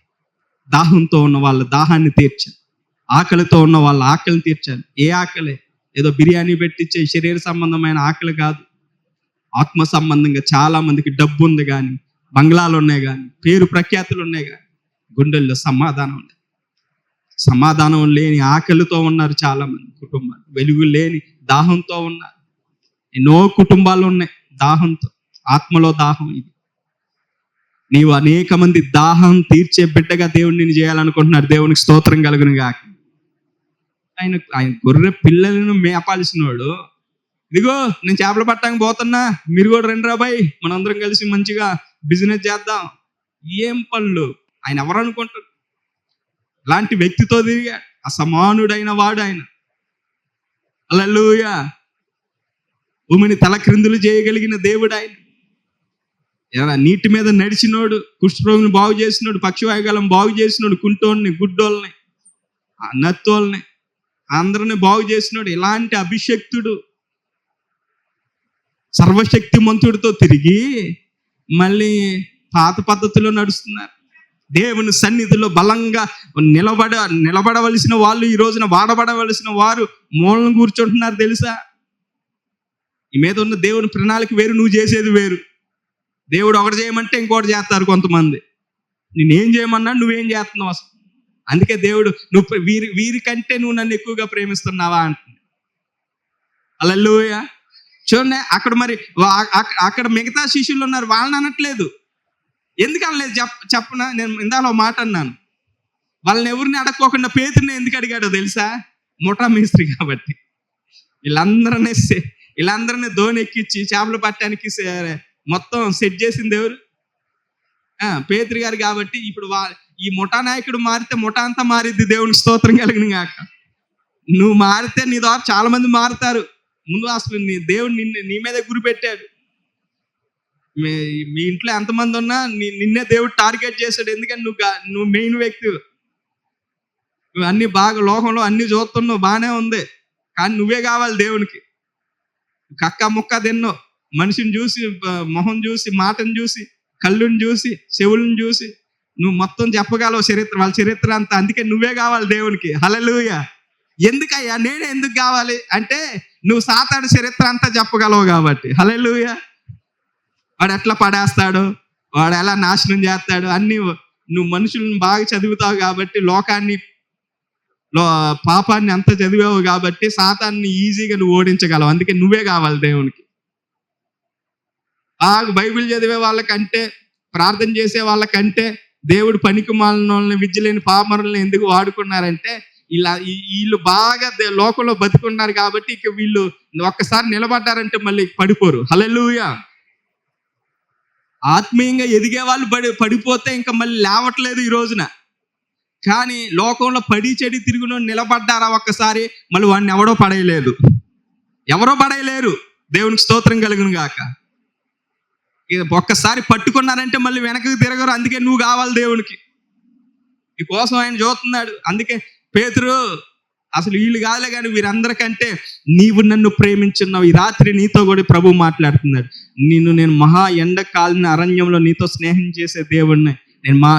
దాహంతో ఉన్న వాళ్ళ దాహాన్ని తీర్చాలి, ఆకలితో ఉన్న వాళ్ళ ఆకలిని తీర్చాలి. ఏ ఆకలి? ఏదో బిర్యానీ పెట్టించే శరీర సంబంధమైన ఆకలి కాదు. ఆత్మ సంబంధంగా చాలా మందికి డబ్బు ఉంది కానీ, బంగ్లాలు ఉన్నాయి కానీ, పేరు ప్రఖ్యాతులు ఉన్నాయి కానీ, గుండెల్లో సమాధానం లేని ఆకలితో ఉన్నారు చాలా మంది కుటుంబాలు. వెలుగు లేని దాహంతో ఉన్నారు. ఎన్నో కుటుంబాలు ఉన్నాయి దాహంతో, ఆత్మలో దాహం. ఇది నీవు అనేక మంది దాహం తీర్చే బిడ్డగా దేవుడు నిన్ను చేయాలనుకుంటున్నాడు. దేవునికి స్తోత్రం కలుగును గాక. ఆయన గొర్రె పిల్లలను మేపాల్సిన వాడు, ఇదిగో నేను చేపలు పట్టడానికి పోతున్నా, మీరు కూడా రండి రాబాయ్, మనందరం కలిసి మంచిగా బిజినెస్ చేద్దాం. ఏం పనులు? ఆయన ఎవరు అనుకుంటారు? ఇలాంటి వ్యక్తితో తిరిగాడు, అసమానుడైన వాడు ఆయన. హల్లెలూయా. భూమిని తలక్రిందులు చేయగలిగిన దేవుడు ఆయన. నీటి మీద నడిచినోడు, కుష్ఠరోగిని బాగు చేసినోడు, పక్షివాయుగాలం బాగు చేసినోడు, కుంటోళ్ళని, గుడ్డోళ్ళని, నత్తోళ్ళని అందరిని బాగు చేసినోడు. ఇలాంటి అభిషక్తుడు, సర్వశక్తిమంతుడితో తిరిగి మళ్ళీ పాత పద్ధతిలో నడుస్తున్నారు. దేవుని సన్నిధిలో బలంగా నిలబడవలసిన వాళ్ళు ఈ రోజున వాడబడవలసిన వారు మూలను కూర్చుంటున్నారు. తెలుసా? ఈ మీద ఉన్న దేవుని ప్రణాళిక వేరు, నువ్వు చేసేది వేరు. దేవుడు ఒకటి చేయమంటే ఇంకోటి చేస్తారు కొంతమంది. నేనేం చేయమన్నా నువ్వేం చేస్తున్నావు అసలు? అందుకే దేవుడు, నువ్వు వీరికంటే నువ్వు నన్ను ఎక్కువగా ప్రేమిస్తున్నావా అంటుంది. హల్లెలూయా. చూడండి, అక్కడ మరి అక్కడ మిగతా శిష్యులు ఉన్నారు, వాళ్ళని అనట్లేదు. ఎందుకు అనలేదు చెప్పనా? నేను ఇందాలో మాట అన్నాను, వాళ్ళని ఎవరిని అడగకోకుండా పేతురుని ఎందుకు అడిగాడో తెలుసా? ముఠా మేస్త్రి కాబట్టి. వీళ్ళందరినీ దోణి ఎక్కించి చేపలు పట్టడానికి మొత్తం సెట్ చేసింది ఎవరు? పేతురు గారు కాబట్టి. ఇప్పుడు ఈ ముఠా నాయకుడు మారితే ముఠా అంతా మారిద్ది. దేవుని స్తోత్రం కలిగిన గాక. నువ్వు మారితే నీ ద్వారా చాలా మంది మారుతారు. ముందు అసలు దేవుడు నీ మీదే గురి పెట్టాడు. మీ ఇంట్లో ఎంతమంది ఉన్నా నిన్నే దేవుడు టార్గెట్ చేశాడు. ఎందుకంటే నువ్వు మెయిన్ వ్యక్తి. నువ్వు అన్ని బాగా లోకంలో అన్ని చూస్తున్నావు, బాగానే ఉంది, కానీ నువ్వే కావాలి దేవునికి. కక్క ముక్క తిన్నో, మనిషిని చూసి, మొహం చూసి, మాటను చూసి, కళ్ళుని చూసి, చెవులను చూసి నువ్వు మొత్తం చెప్పగలవు వాళ్ళ చరిత్ర అంతా. అందుకే నువ్వే కావాలి దేవునికి. హల్లెలూయా. ఎందుకయ్యా నేనే ఎందుకు కావాలి అంటే, నువ్వు సాతాను చరిత్ర అంతా చెప్పగలవు కాబట్టి. హల్లెలూయా. వాడు ఎట్లా పడేస్తాడు, వాడు ఎలా నాశనం చేస్తాడు అన్ని నువ్వు మనుషులను బాగా చదువుతావు కాబట్టి, పాపాన్ని అంతా చదివావు కాబట్టి సాతాన్ని ఈజీగా నువ్వు ఓడించగలవు. అందుకే నువ్వే కావాలి దేవునికి. బాగా బైబిల్ చదివే వాళ్ళకంటే, ప్రార్థన చేసే వాళ్ళకంటే దేవుడు పనికి మాలిన వాళ్ళని, విద్య లేని పామరుల్ని ఎందుకు వాడుకున్నారంటే, ఇలా వీళ్ళు బాగా లోకంలో బతుకున్నారు కాబట్టి ఇక వీళ్ళు ఒక్కసారి నిలబడ్డారంటే మళ్ళీ పడిపోరు. హల్లెలూయా. ఆత్మీయంగా ఎదిగే వాళ్ళు పడిపోతే ఇంకా మళ్ళీ లేవట్లేదు ఈ రోజున. కానీ లోకంలో పడి చెడి తిరుగును నిలబడ్డారా ఒక్కసారి, మళ్ళీ వాడిని ఎవరో పడేయలేరు. దేవునికి స్తోత్రం కలుగును గాక. ఒక్కసారి పట్టుకున్నారంటే మళ్ళీ వెనక్కి తిరగరు. అందుకే నువ్వు కావాలి దేవునికి. నీ కోసం ఆయన చూస్తున్నాడు. అందుకే పేతురు, అసలు వీళ్ళు కాదులే కానీ వీరందరికంటే నీవు నన్ను ప్రేమించున్నావు. ఈ రాత్రి నీతో కూడా ప్రభు మాట్లాడుతున్నాడు. నేను మహా ఎండ కాలిన అరణ్యంలో నీతో స్నేహం చేసే దేవుడిని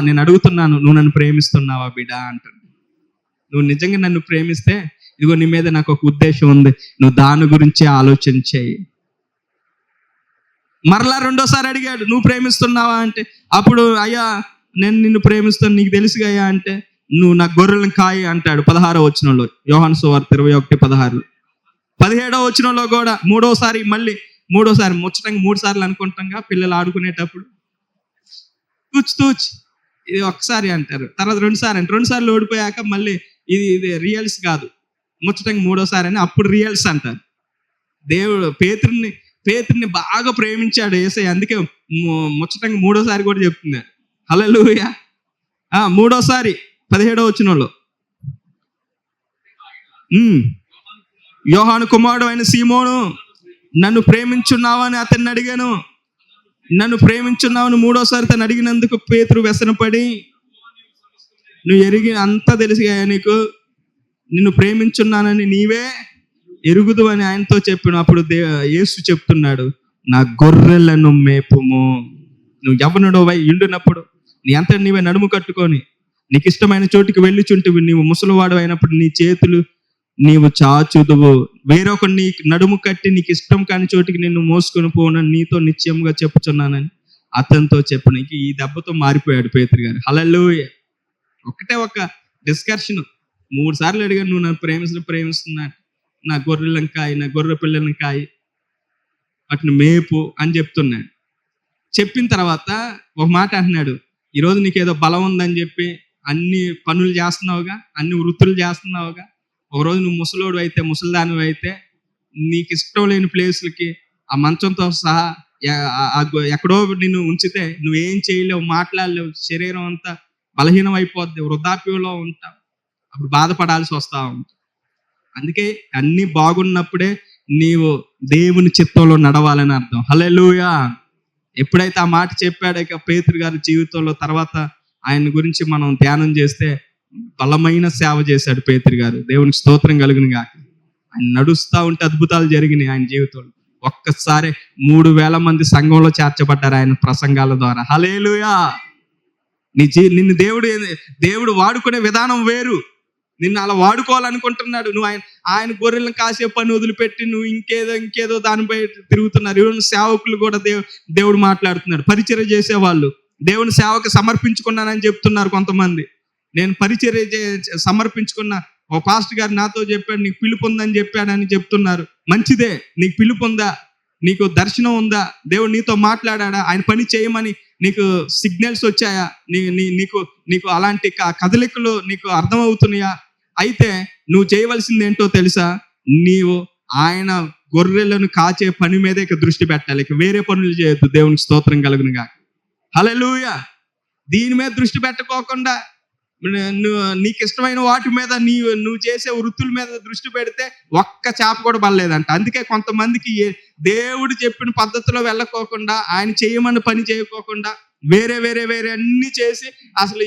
నేను అడుగుతున్నాను, నువ్వు నన్ను ప్రేమిస్తున్నావా బిడ్డ అంటాడు. నువ్వు నిజంగా నన్ను ప్రేమిస్తే ఇదిగో నీ మీద నాకు ఒక ఉద్దేశం ఉంది, నువ్వు దాని గురించి ఆలోచన చేయి. మరలా రెండోసారి అడిగాడు, నువ్వు ప్రేమిస్తున్నావా అంటే, అప్పుడు అయ్యా నేను నిన్ను ప్రేమిస్తాను, నీకు తెలుసుగా అయ్యా అంటే, నువ్వు నా గొర్రెలను కాయి అంటాడు. 16వ వచనంలో, యోహాను సువార్త 21:16. 17వ వచనంలో కూడా మూడోసారి ముచ్చటంగా 3 సార్లు అనుకుంటాంగా పిల్లలు ఆడుకునేటప్పుడు, తూచ్ ఇది ఒక్కసారి అంటారు, తర్వాత 2 సార్లు అంటే 2 సార్లు ఓడిపోయాక మళ్ళీ ఇది రియల్స్ కాదు, ముచ్చటంగా 3వ సారి అని అప్పుడు రియల్స్ అంటారు. దేవుడు పేతురుని బాగా ప్రేమించాడు యేసయ్య. అందుకే ముచ్చటంగా 3వ సారి కూడా చెప్తున్నాడు. హల్లెలూయా. 3వ సారి 17వ వచనంలో, యోహాను కుమారుడు అయిన సీమోను నన్ను ప్రేమించున్నావని అతన్ని అడిగాను. నన్ను ప్రేమించున్నావని 3వ సారి తను అడిగినందుకు పేతురు వ్యసనపడి, నువ్వు ఎరిగి అంతా తెలుసుగా నీకు, నిన్ను ప్రేమించున్నానని నీవే ఎరుగుదు అని ఆయనతో చెప్పిన. అప్పుడు యేసు చెప్తున్నాడు, నా గొర్రెలను మేపుము. నువ్వు యవ్వనుడు ఇండునప్పుడు నీ అంతా నీవే నడుము కట్టుకొని నీకు ఇష్టమైన చోటుకి వెళ్ళుచుంటివి. నీవు ముసలివాడు అయినప్పుడు నీ చేతులు నీవు చాచుదువు. వేరొకరు నీ నడుము కట్టి నీకు ఇష్టం కాని చోటికి నిన్ను మోసుకొని పోనని నీతో నిశ్చయంగా చెప్పుచున్నానని అతనితో చెప్పిన. ఈ దెబ్బతో మారిపోయాడు పేతురు గారు. హల్లెలూయా. ఒకటే ఒక డిస్కషన్ 3 సార్లు అడిగాను, నువ్వు నన్ను ప్రేమిస్తున్నా, నా గొర్రెలను కాయి, నా గొర్రె పిల్లలను కాయి, వాటిని మేపు అని చెప్తున్నాడు. చెప్పిన తర్వాత ఒక మాట అంటున్నాడు, ఈరోజు నీకు ఏదో బలం ఉందని చెప్పి అన్ని పనులు చేస్తున్నావుగా, అన్ని వృత్తులు చేస్తున్నావుగా, ఒకరోజు నువ్వు ముసలోడు అయితే, ముసలిదానివి అయితే, నీకు ఇష్టం లేని ప్లేసులకి ఆ మంచంతో సహా ఎక్కడో నిన్ను ఉంచితే నువ్వేం చేయలేవు, మాట్లాడలేవు, శరీరం అంతా బలహీనం అయిపోద్ది, వృద్ధాప్యంలో ఉంటావు, అప్పుడు బాధపడాల్సి వస్తా ఉంటుంది. అందుకే అన్నీ బాగున్నప్పుడే నీవు దేవుని చిత్తంలో నడవాలని అర్థం. హల్లెలూయా. ఎప్పుడైతే ఆ మాట చెప్పాడో ఇక పేతురు గారి జీవితంలో తర్వాత ఆయన గురించి మనం ధ్యానం చేస్తే బలమైన సేవ చేశాడు పేతురు గారు. దేవునికి స్తోత్రం కలుగును గాక. ఆయన నడుస్తూ ఉంటే అద్భుతాలు జరిగినాయి ఆయన జీవితంలో. ఒక్కసారి 3,000 మంది సంఘంలో చేర్చబడ్డారు ఆయన ప్రసంగాల ద్వారా. హల్లెలూయా. నిన్ను దేవుడు వాడుకునే విధానం వేరు. నిన్ను అలా వాడుకోవాలనుకుంటున్నాడు. నువ్వు ఆయన గొర్రెలను కాసే పని వదిలిపెట్టి నువ్వు ఇంకేదో దానిపై తిరుగుతున్నారు. ఈరోజు సేవకులు కూడా దేవుడు మాట్లాడుతున్నాడు. పరిచర్య చేసేవాళ్ళు దేవుని సేవకు సమర్పించుకున్నానని చెప్తున్నారు కొంతమంది. నేను పరిచర్య సమర్పించుకున్నా, ఓ పాస్టర్ గారు నాతో చెప్పాడు, నీకు పిలుపు ఉందని చెప్పాడని చెప్తున్నారు. మంచిదే, నీకు పిలుపు ఉందా, నీకు దర్శనం ఉందా, దేవుడు నీతో మాట్లాడా, ఆయన పని చేయమని నీకు సిగ్నల్స్ వచ్చాయా, నీకు అలాంటి కదలికలు నీకు అర్థమవుతున్నాయా? అయితే నువ్వు చేయవలసింది ఏంటో తెలుసా? నీవు ఆయన గొర్రెలను కాచే పని మీద ఇక దృష్టి పెట్టాలి. ఇక వేరే పనులు చేయొద్దు. దేవునికి స్తోత్రం కలుగును గాక. హల్లెలూయా. దీని మీద దృష్టి పెట్టకోకుండా నీకు ఇష్టమైన వాటి మీద నువ్వు చేసే వృత్తుల మీద దృష్టి పెడితే ఒక్క చేప కూడా పడలేదంట. అందుకే కొంతమందికి దేవుడు చెప్పిన పద్ధతిలో వెళ్ళకోకుండా, ఆయన చేయమని పని చేయకోకుండా వేరే అన్ని చేసి అసలు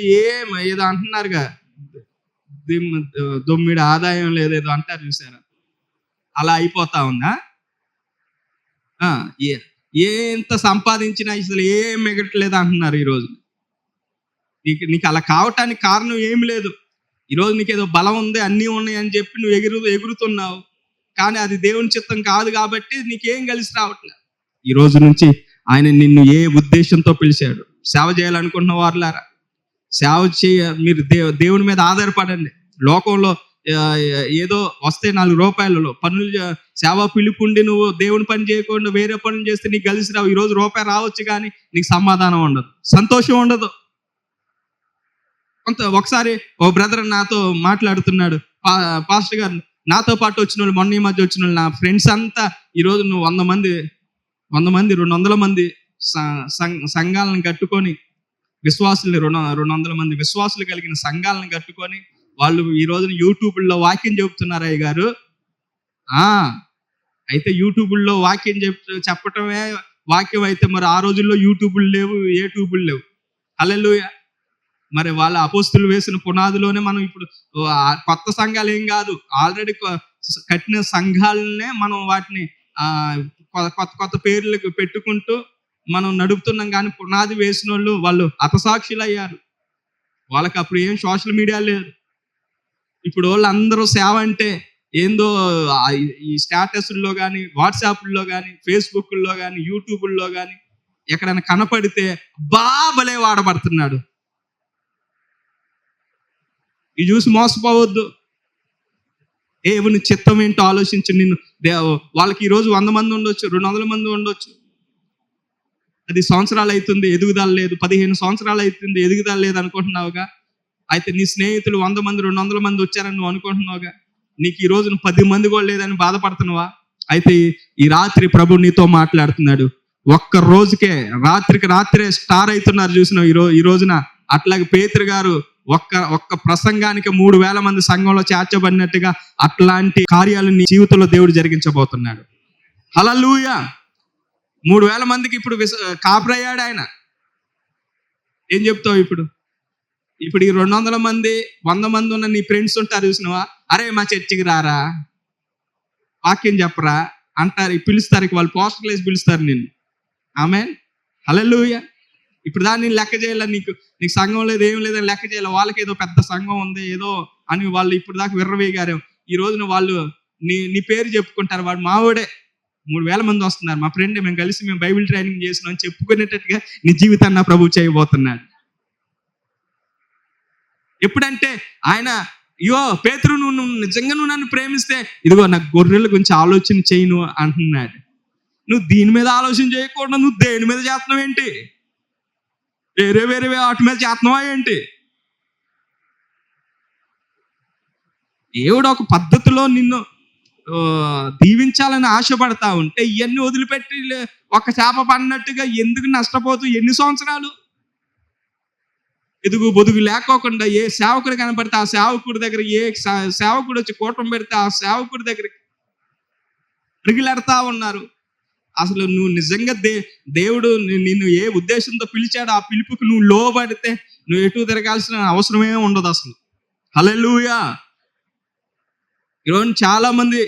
ఏదో అంటున్నారుగా, దొమ్మిడి ఆదాయం లేదేదో అంటారు చూసారా, అలా అయిపోతా ఉందా? ఎంత సంపాదించినా అసలు ఏం మిగట్లేదు అంటున్నారు ఈరోజు. నీకు అలా కావటానికి కారణం ఏమి లేదు. ఈరోజు నీకు ఏదో బలం ఉంది, అన్నీ ఉన్నాయి అని చెప్పి నువ్వు ఎగురుతున్నావు, కానీ అది దేవుని చిత్తం కాదు కాబట్టి నీకేం కలిసి రావట్లేదు. ఈ రోజు నుంచి ఆయన నిన్ను ఏ ఉద్దేశంతో పిలిచాడు? సేవ చేయాలనుకుంటున్న వారులారా, సేవ మీరు దేవుని మీద ఆధారపడండి. లోకంలో ఏదో వస్తే 4 రూపాయలలో పనులు సేవా పిలుపుండి నువ్వు దేవుని పని చేయకుండా వేరే పనులు చేస్తే నీకు కలిసి రావు. ఈరోజు రూపాయి రావచ్చు కానీ నీకు సమాధానం ఉండదు, సంతోషం ఉండదు. ఒకసారి ఓ బ్రదర్ నాతో మాట్లాడుతున్నాడు, పాస్టర్ గారు నాతో పాటు వచ్చిన వాళ్ళు, మొన్న ఈ మధ్య వచ్చిన వాళ్ళు, నా ఫ్రెండ్స్ అంతా ఈరోజు నువ్వు 100 మంది 200 మంది సంఘాలను కట్టుకొని విశ్వాసులు 200 మంది విశ్వాసులు కలిగిన సంఘాలను కట్టుకొని వాళ్ళు ఈ రోజున యూట్యూబ్లో వాక్యం చెబుతున్నారు. అయ్య గారు అయితే యూట్యూబ్లో వాక్యం చెప్పటమే వాక్యం అయితే మరి ఆ రోజుల్లో యూట్యూబులు లేవు, ఏ ట్యూబులు లేవు. హల్లెలూయా. మరి వాళ్ళ అపోస్తులు వేసిన పునాదిలోనే మనం ఇప్పుడు కొత్త సంఘాలు ఏం కాదు, ఆల్రెడీ కట్టిన సంఘాలనే మనం వాటిని కొత్త కొత్త పేర్లకు పెట్టుకుంటూ మనం నడుపుతున్నాం. కానీ పునాది వేసిన వాళ్ళు హతసాక్షులు అయ్యారు. వాళ్ళకి అప్పుడు ఏం సోషల్ మీడియా లేదు. ఇప్పుడు వాళ్ళు అందరూ సేవ అంటే ఏందో ఈ స్టేటస్ల్లో కానీ, వాట్సాప్ల్లో కానీ, ఫేస్బుక్లో కానీ, యూట్యూబ్లో కానీ ఎక్కడైనా కనపడితే బాబలే వాడబడుతున్నాడు. ఇది చూసి మోసపోవద్దు. దేవుని చిత్తం ఏంటో ఆలోచించి నిన్ను వాళ్ళకి ఈరోజు 100 మంది ఉండొచ్చు, 200 మంది ఉండొచ్చు. 10 సంవత్సరాలు అవుతుంది ఎదుగుదల లేదు, 15 సంవత్సరాలు అవుతుంది ఎదుగుదల లేదు అనుకుంటున్నావుగా. అయితే నీ స్నేహితులు 100 మంది 200 మంది వచ్చారని నువ్వు అనుకుంటున్నావుగా. నీకు ఈ రోజు 10 మంది కూడా లేదని బాధపడుతున్నావా? అయితే ఈ రాత్రి ప్రభు నీతో మాట్లాడుతున్నాడు. ఒక్క రోజుకే రాత్రికి రాత్రే స్టార్ అవుతున్నారు చూసినావు ఈ రోజున. అట్లాగే పేతురు గారు ఒక్క ప్రసంగానికి 3000 మంది సంఘంలో చేర్చబడినట్టుగా అట్లాంటి కార్యాలు నీ జీవితంలో దేవుడు జరిగించబోతున్నాడు. హల్లెలూయా. 3000 మందికి ఇప్పుడు కాపురయ్యాడు ఆయన. ఏం చెప్తావు ఇప్పుడు ఈ 200 మంది 100 మంది ఉన్న నీ ఫ్రెండ్స్ ఉంటారు చూసినవా, అరే మా చర్చికి రారా, వాక్యం చెప్పరా అంటారు, పిలుస్తారు. వాళ్ళు పోస్టర్లు వేసి పిలుస్తారు నిన్ను. ఆమేన్. హల్లెలూయా. ఇప్పుడు దాన్ని లెక్క చేయాల, నీకు సంఘం లేదు ఏం లేదని లెక్క చేయాలి. వాళ్ళకి ఏదో పెద్ద సంఘం ఉంది ఏదో అని వాళ్ళు ఇప్పుడు దాకా విర్రవేగారు. ఈ రోజున వాళ్ళు నీ పేరు చెప్పుకుంటారు. వాడు మావాడే, 3000 మంది వస్తున్నారు, మా ఫ్రెండ్, మేము బైబిల్ ట్రైనింగ్ చేసినాం అని చెప్పుకునేటట్టుగా నీ జీవితాన్ని నా ప్రభు చేయబోతున్నాడు. ఎప్పుడంటే ఆయన పేతురు నువ్వు నిజంగా నన్ను ప్రేమిస్తే ఇదిగో నాకు గొర్రెల గురించి ఆలోచన చేయను అంటున్నాడు. నువ్వు దీని మీద ఆలోచన చేయకుండా నువ్వు దేని మీద చేస్తున్నావు ఏంటి? వేరే వాటి మీద చేస్తున్నావా ఏంటి? దేవుడు ఒక పద్ధతిలో నిన్ను దీవించాలని ఆశపడతా ఉంటే ఇవన్నీ వదిలిపెట్టి ఒక చేప పడినట్టుగా ఎందుకు నష్టపోతూ ఎన్ని సంవత్సరాలు ఎదుగు బొదుగు లేకోకుండా ఏ సేవకుడు కనపడితే ఆ సేవకుడి దగ్గర, ఏ సేవకుడు వచ్చి కూటం పెడితే ఆ సేవకుడి దగ్గర అడిగిలాడుతూ ఉన్నారు. అసలు నువ్వు నిజంగా దేవుడు నిన్ను ఏ ఉద్దేశంతో పిలిచాడో ఆ పిలుపుకి నువ్వు లోబడితే నువ్వు ఎటు తిరగాల్సిన అవసరమే ఉండదు అసలు. హల్లెలూయా. ఈరోజు చాలా మంది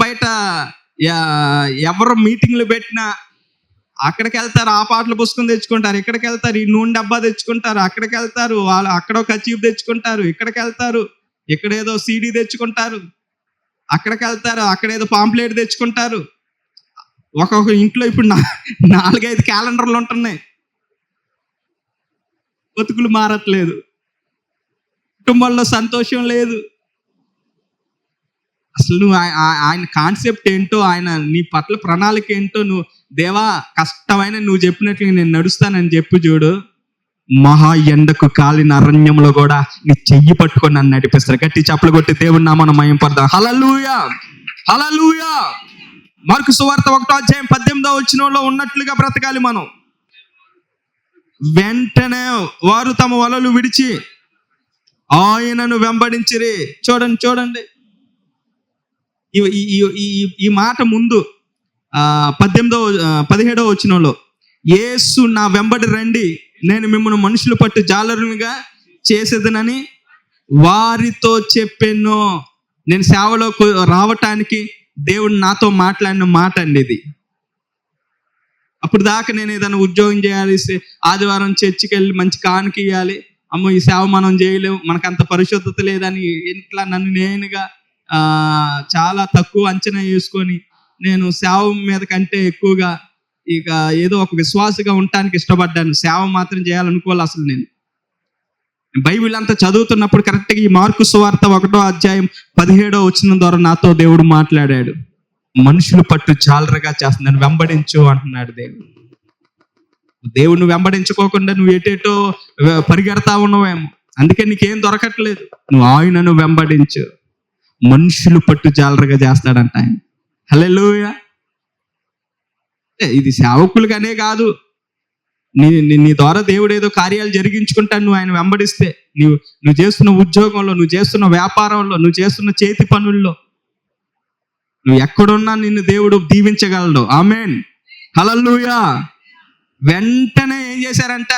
బయట ఎవరు మీటింగ్లు పెట్టినా అక్కడికి వెళ్తారు, ఆ పాటలు పుస్తకం తెచ్చుకుంటారు, ఇక్కడికి వెళ్తారు, ఈ నూనె డబ్బా తెచ్చుకుంటారు, అక్కడికి వెళ్తారు, వాళ్ళు అక్కడ ఒక కచీఫ్ తెచ్చుకుంటారు, ఇక్కడికి వెళ్తారు, ఇక్కడేదో సీడీ తెచ్చుకుంటారు, అక్కడికి వెళ్తారు, అక్కడేదో పాంప్లెట్ తెచ్చుకుంటారు. ఒక్కొక్క ఇంట్లో ఇప్పుడు 4-5 క్యాలెండర్లు ఉంటున్నాయి. బతుకులు మారట్లేదు, కుటుంబంలో సంతోషం లేదు. అసలు నువ్వు ఆయన కాన్సెప్ట్ ఏంటో, ఆయన నీ పట్ల ప్రణాళిక ఏంటో, నువ్వు దేవా కష్టమైన నువ్వు చెప్పినట్లు నేను నడుస్తానని చెప్పు చూడు. మహా ఎండకు కాలిన అరణ్యంలో కూడా నీ చెయ్యి పట్టుకొని నన్ను నడిపిస్తారు. గట్టి చప్పలు కొట్టి దేవుని నామమున మహిమపడదాం. హల్లెలూయా. హల్లెలూయా. మార్కు సువార్త 1:18 ఉన్నట్లుగా బ్రతకాలి మనం. వెంటనే వారు తమ వలలు విడిచి ఆయనను వెంబడించిరి. చూడండి ఈ మాట ముందు 17 యేసు నా వెంబడి రండి, నేను మిమ్మల్ని మనుషులు పట్టు జాలరులుగా చేసేదనని వారితో చెప్పాను. నేను సేవలోకి రావటానికి దేవుడు నాతో మాట్లాడిన మాట అండి ఇది. అప్పుడు దాకా నేను ఏదైనా ఉద్యోగం చేయాలి, ఆదివారం చర్చికి వెళ్ళి మంచి కానుక ఇవ్వాలి, అమ్మో ఈ సేవ మనం చేయలేము, మనకు అంత పరిశుద్ధత లేదని ఇంట్లో నన్ను నేనుగా చాలా తక్కువ అంచనా వేసుకొని నేను సేవ మీద కంటే ఎక్కువగా ఇక ఏదో ఒక విశ్వాసగా ఉండటానికి ఇష్టపడ్డాను. సేవ మాత్రం చేయాలనుకోవాలి అసలు. నేను బైబిల్ అంతా చదువుతున్నప్పుడు కరెక్ట్గా ఈ మార్కు సువార్త 1వ అధ్యాయం 17వ వచనం ద్వారా నాతో దేవుడు మాట్లాడాడు. మనుషులు పట్టు జాలరగా చేస్తున్నాను, వెంబడించు అంటున్నాడు దేవుడు. దేవుడిని వెంబడించుకోకుండా నువ్వు ఎటేటో పరిగెడతా ఉన్నావేమో, అందుకే నీకేం దొరకట్లేదు. నువ్వు ఆయనను వెంబడించు, మనుషులు పట్టు జాలరగా చేస్తాడంట ఆయన. హల్లెలూయా. ఇది సేవకులుగానే కాదు, నీ ద్వారా దేవుడు ఏదో కార్యాలు జరిగించుకుంటాను నువ్వు ఆయన వెంబడిస్తే. నువ్వు చేస్తున్న ఉద్యోగంలో, నువ్వు చేస్తున్న వ్యాపారంలో, నువ్వు చేస్తున్న చేతి పనుల్లో, నువ్వు ఎక్కడున్నా నిన్ను దేవుడు దీవించగలడు. ఆమేన్, హల్లెలూయా. వెంటనే ఏం చేశారంట,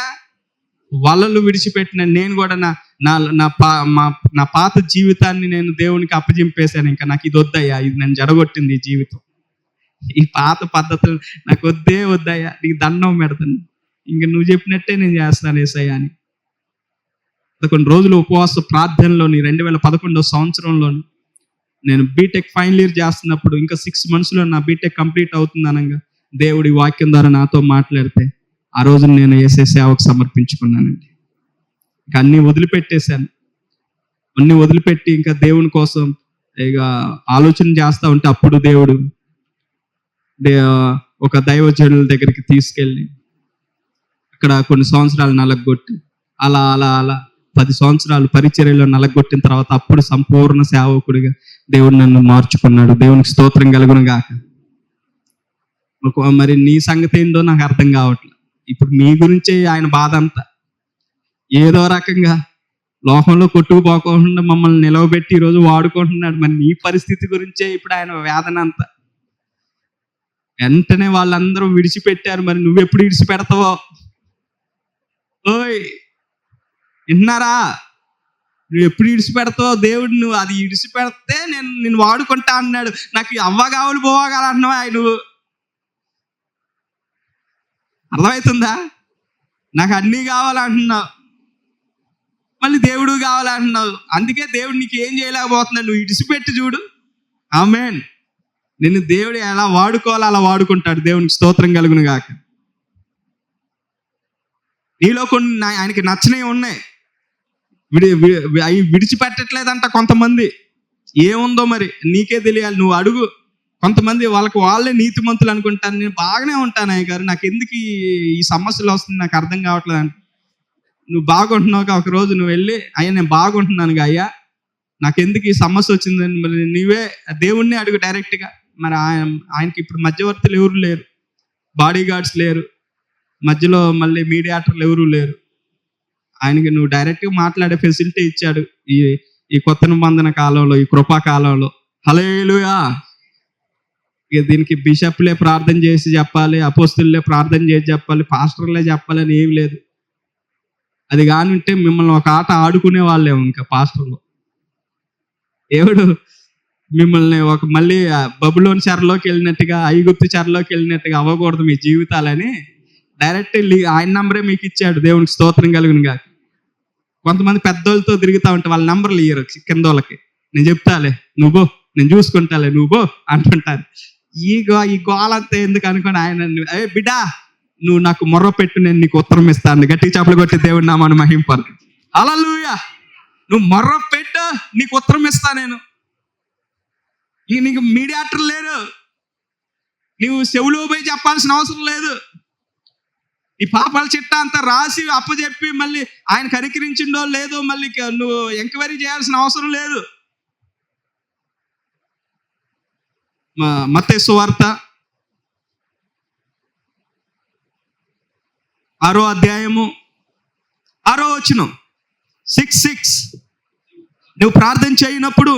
వలలు విడిచిపెట్టిన నేను కూడా నా పాత జీవితాన్ని నేను దేవునికి అప్పజింపేశాను. ఇంకా నాకు ఇది వద్దయ్యా, ఇది నేను జడగొట్టింది ఈ జీవితం, ఈ పాత పద్ధతులు నాకు వద్దయ్యా, నీకు దండం పెడతాను, ఇంక నువ్వు చెప్పినట్టే నేను చేస్తాను యేసయ్యా అని. కొన్ని రోజులు ఉపవాస ప్రార్థనలోని 2011 సంవత్సరంలోని నేను బీటెక్ ఫైనల్ ఇయర్ చేస్తున్నప్పుడు, ఇంకా 6 monthsలో నా బీటెక్ కంప్లీట్ అవుతుంది అనగా దేవుడి వాక్యం ద్వారా నాతో మాట్లాడితే ఆ రోజు నేను యేసయ్య సేవకు సమర్పించుకున్నానండి. ఇంకా అన్నీ వదిలిపెట్టేశాను. అన్నీ వదిలిపెట్టి ఇంకా దేవుని కోసం ఇక ఆలోచన చేస్తూ ఉంటే అప్పుడు దేవుడు ఒక దైవజనుల దగ్గరికి తీసుకెళ్ళి అక్కడ కొన్ని సంవత్సరాలు నలగొట్టి అలా 10 సంవత్సరాలు పరిచర్యలో నలగొట్టిన తర్వాత అప్పుడు సంపూర్ణ సేవకుడిగా దేవుడు నన్ను మార్చుకున్నాడు. దేవునికి స్తోత్రం కలుగును గాక. మరి నీ సంగతి ఏంటో నాకు అర్థం కావట్లేదు. ఇప్పుడు మీ గురించే ఆయన బాధ అంతా. ఏదో రకంగా లోకంలో కొట్టుకుపోకుండా మమ్మల్ని నిలవబెట్టి ఈరోజు వాడుకుంటున్నాడు. మరి నీ పరిస్థితి గురించే ఇప్పుడు ఆయన వేదన అంతా. వెంటనే వాళ్ళందరూ విడిచిపెట్టారు, మరి నువ్వెప్పుడు విడిచిపెడతావో? ఓయ్ విన్నారా, నువ్వు ఎప్పుడు విడిచిపెడతావో? దేవుడు నువ్వు అది విడిచిపెడితే నేను వాడుకుంటా అన్నాడు. నాకు అవ్వగావులు పోవగాలంటున్నావా నువ్వు? అర్థమవుతుందా? నాకు అన్నీ కావాలంటున్నావు, మళ్ళీ దేవుడు కావాలంటున్నావు. అందుకే దేవుడు నీకు ఏం చేయలేకపోతున్నాడు. నువ్వు విడిచిపెట్టి చూడు. ఆమేన్. నిన్ను దేవుడు ఎలా వాడుకోవాలో అలా వాడుకుంటాడు. దేవునికి స్తోత్రం కలుగును గాక. నీలో కొన్ని ఆయనకి నచ్చినవి ఉన్నాయి, అవి విడిచిపెట్టట్లేదంట కొంతమంది. ఏముందో మరి నీకే తెలియాలి, నువ్వు అడుగు. కొంతమంది వాళ్ళే నీతిమంతులు అనుకుంటాను. నేను బాగానే ఉంటాను అయ్య గారు, నాకు ఎందుకు ఈ సమస్యలు వస్తుంది నాకు అర్థం కావట్లేదు అంటే, నువ్వు బాగుంటున్నావు. ఒక రోజు నువ్వు వెళ్ళి, అయ్యా నేను బాగుంటున్నాను అయ్యా, నాకెందుకు ఈ సమస్య వచ్చిందని మరి నీవే దేవుణ్ణి అడుగు డైరెక్ట్గా. మరి ఆయనకి ఇప్పుడు మధ్యవర్తులు ఎవరు లేరు, బాడీ గార్డ్స్ లేరు, మధ్యలో మళ్ళీ మీడియాటర్లు ఎవరు లేరు. ఆయనకి నువ్వు డైరెక్ట్గా మాట్లాడే ఫెసిలిటీ ఇచ్చాడు ఈ కొత్త నిబంధన కాలంలో, ఈ కృపా కాలంలో. హల్లెలూయా. ఇక దీనికి బిషప్లే ప్రార్థన చేసి చెప్పాలి, అపోస్తులే ప్రార్థన చేసి చెప్పాలి, పాస్టర్లే చెప్పాలి అని ఏం లేదు. అది కాని ఉంటే మిమ్మల్ని ఒక ఆట ఆడుకునే వాళ్ళేమో. ఇంకా పాస్టర్లు ఎవడు మిమ్మల్ని మళ్ళీ బబులోని చెరలోకి వెళ్ళినట్టుగా, ఐగుప్తు చెరలోకి వెళ్ళినట్టుగా అవ్వకూడదు మీ జీవితాలని డైరెక్ట్ ఆయన నంబరే మీకు ఇచ్చాడు. దేవునికి స్తోత్రం కలుగును గాక. కొంతమంది పెద్దోళ్ళతో తిరుగుతూ ఉంటే వాళ్ళ నంబర్లు ఇయ్యరు కింద వాళ్ళకి. నేను చెప్తాలే నువ్వు, నేను చూసుకుంటాలే నువ్వు అంటుంటారు. ఈ గోలంతా ఎందుకు అనుకోని ఆయన, ఏ బిడ్డా నువ్వు నాకు మొర్ర పెట్టు, నేను నీకు ఉత్తరం ఇస్తాను. గట్టిగా చప్పలు కొట్టి దేవుడి నామాన్ని మహింపరు. హల్లెలూయా. నువ్వు మొర్ర పెట్టు, నీకు ఉత్తరం ఇస్తా నేను. నీకు మీడియాటర్ లేరు, నువ్వు చెవులో పోయి చెప్పాల్సిన అవసరం లేదు. ఈ పాపాల చిట్టా అంతా రాసి అప్పచెప్పి మళ్ళీ ఆయన కనికరించిండో లేదో మళ్ళీ నువ్వు ఎంక్వైరీ చేయాల్సిన అవసరం లేదు. మత్తయి సువార్త 6వ అధ్యాయము 6వ వచనం 6:6. నువ్వు ప్రార్థన చేయనప్పుడు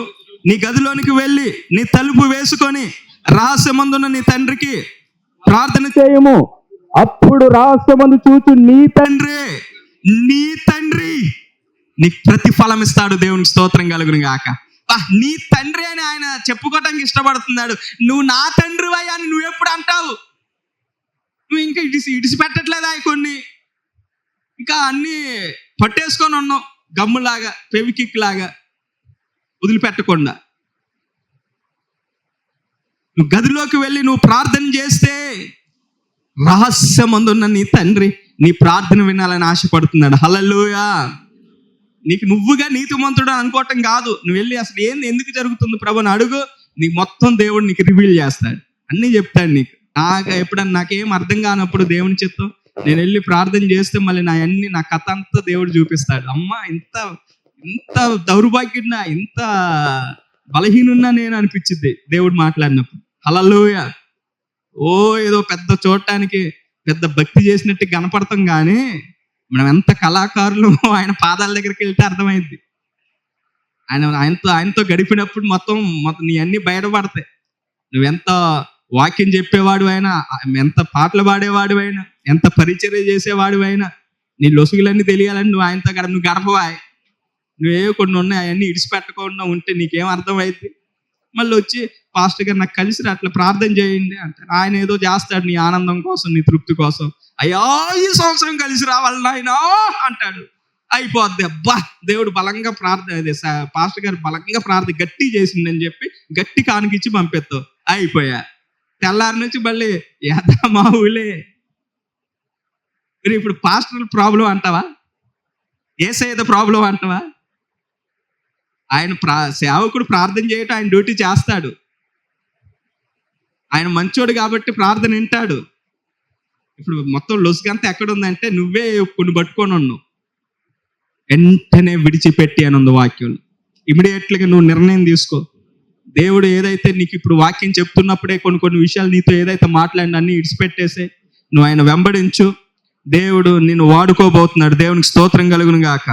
నీ గదిలోనికి వెళ్ళి నీ తలుపు వేసుకొని రహస్యమందున్న నీ తండ్రికి ప్రార్థన చేయము, అప్పుడు రహస్యమందు చూచు నీ తండ్రి నీకు ప్రతిఫలం ఇస్తాడు. దేవునికి స్తోత్రం కలుగును గాక. నీ తండ్రి అని ఆయన చెప్పుకోవటానికి ఇష్టపడుతున్నాడు. నువ్వు నా తండ్రి అయ్యా అని నువ్వు ఎప్పుడు అంటావు? నువ్వు ఇంకా ఇడిచిపెట్టట్లేదా? కొన్ని ఇంకా అన్నీ పట్టేసుకొని ఉన్నావు గమ్ములాగా, ఫెవికిక్ లాగా వదిలిపెట్టకుండా. నువ్వు గదిలోకి వెళ్ళి నువ్వు ప్రార్థన చేస్తే రహస్యమందున్న నీ తండ్రి నీ ప్రార్థన వినాలని ఆశపడుతున్నాడు. హల్లెలూయా. నీకు నువ్వుగా నీతిమంతుడు అనుకోవటం కాదు. నువ్వు వెళ్ళి అసలు ఏంది, ఎందుకు జరుగుతుంది ప్రభు అని అడుగు. నీకు మొత్తం దేవుడు నీకు రివీల్ చేస్తాడు, అన్నీ చెప్తాడు నీకు. ఎప్పుడన్నా నాకేం అర్థం కానప్పుడు దేవుని చిత్తం నేను వెళ్ళి ప్రార్థన చేస్తే మళ్ళీ నా కథ అంతా దేవుడు చూపిస్తాడు. అమ్మ ఇంత ఇంత దౌర్భాగ్యున్నా, ఇంత బలహీనున్నా నేను అనిపించింది దేవుడు మాట్లాడినప్పుడు. హల్లెలూయా. ఏదో పెద్ద చూడటానికి పెద్ద భక్తి చేసినట్టు కనపడతాం, కానీ మనం ఎంత కళాకారులు ఆయన పాదాల దగ్గరికి వెళ్తే అర్థమైంది. ఆయనతో గడిపినప్పుడు మొత్తం నీ అన్ని బయటపడతాయి. నువ్వెంత వాక్యం చెప్పేవాడు అయినా, ఎంత పాటలు పాడేవాడు అయినా, ఎంత పరిచర్య చేసేవాడు అయినా, నీ లొసుగులన్నీ తెలియాలని నువ్వు ఆయనతో నువ్వు గడపవా. నువ్వే కొన్ని ఉన్నాయి, అవన్నీ ఇడిచిపెట్టకుండా ఉంటే నీకేం అర్థమైంది. మళ్ళీ వచ్చి పాస్టర్ గారు నాకు కలిసి అట్లా ప్రార్థన చేయండి అంటారు. ఆయన ఏదో చేస్తాడు నీ ఆనందం కోసం, నీ తృప్తి కోసం. అయ్యా ఈ సంవత్సరం కలిసి రావాలి నాయనా అంటాడు. అయిపోద్ది. అబ్బా దేవుడు బలంగా పాస్టర్ గారు బలంగా గట్టి చేసిందని చెప్పి గట్టి కానుకిచ్చి పంపిస్తావు. అయిపోయా. తెల్లారి నుంచి మళ్ళీ మావులే. ఇప్పుడు పాస్టర్ ప్రాబ్లం అంటావా, యేసయ్య ప్రాబ్లం అంటావా? ఆయన సేవకుడు ప్రార్థన చేయటం ఆయన డ్యూటీ చేస్తాడు. ఆయన మంచోడు కాబట్టి ప్రార్థన వింటాడు. ఇప్పుడు మొత్తం లొసుగంతా ఎక్కడుందంటే నువ్వే కొన్ని పట్టుకొని ఉన్నావు. వెంటనే విడిచిపెట్టి అని ఉంది వాక్యం. ఇమీడియట్గా నువ్వు నిర్ణయం తీసుకో. దేవుడు ఏదైతే నీకు ఇప్పుడు వాక్యం చెప్తున్నప్పుడే కొన్ని విషయాలు నీతో ఏదైతే మాట్లాడినా అన్ని ఇడిచిపెట్టేసే నువ్వు ఆయన వెంబడించు. దేవుడు నిన్ను వాడుకోబోతున్నాడు. దేవునికి స్తోత్రం కలుగును గాక.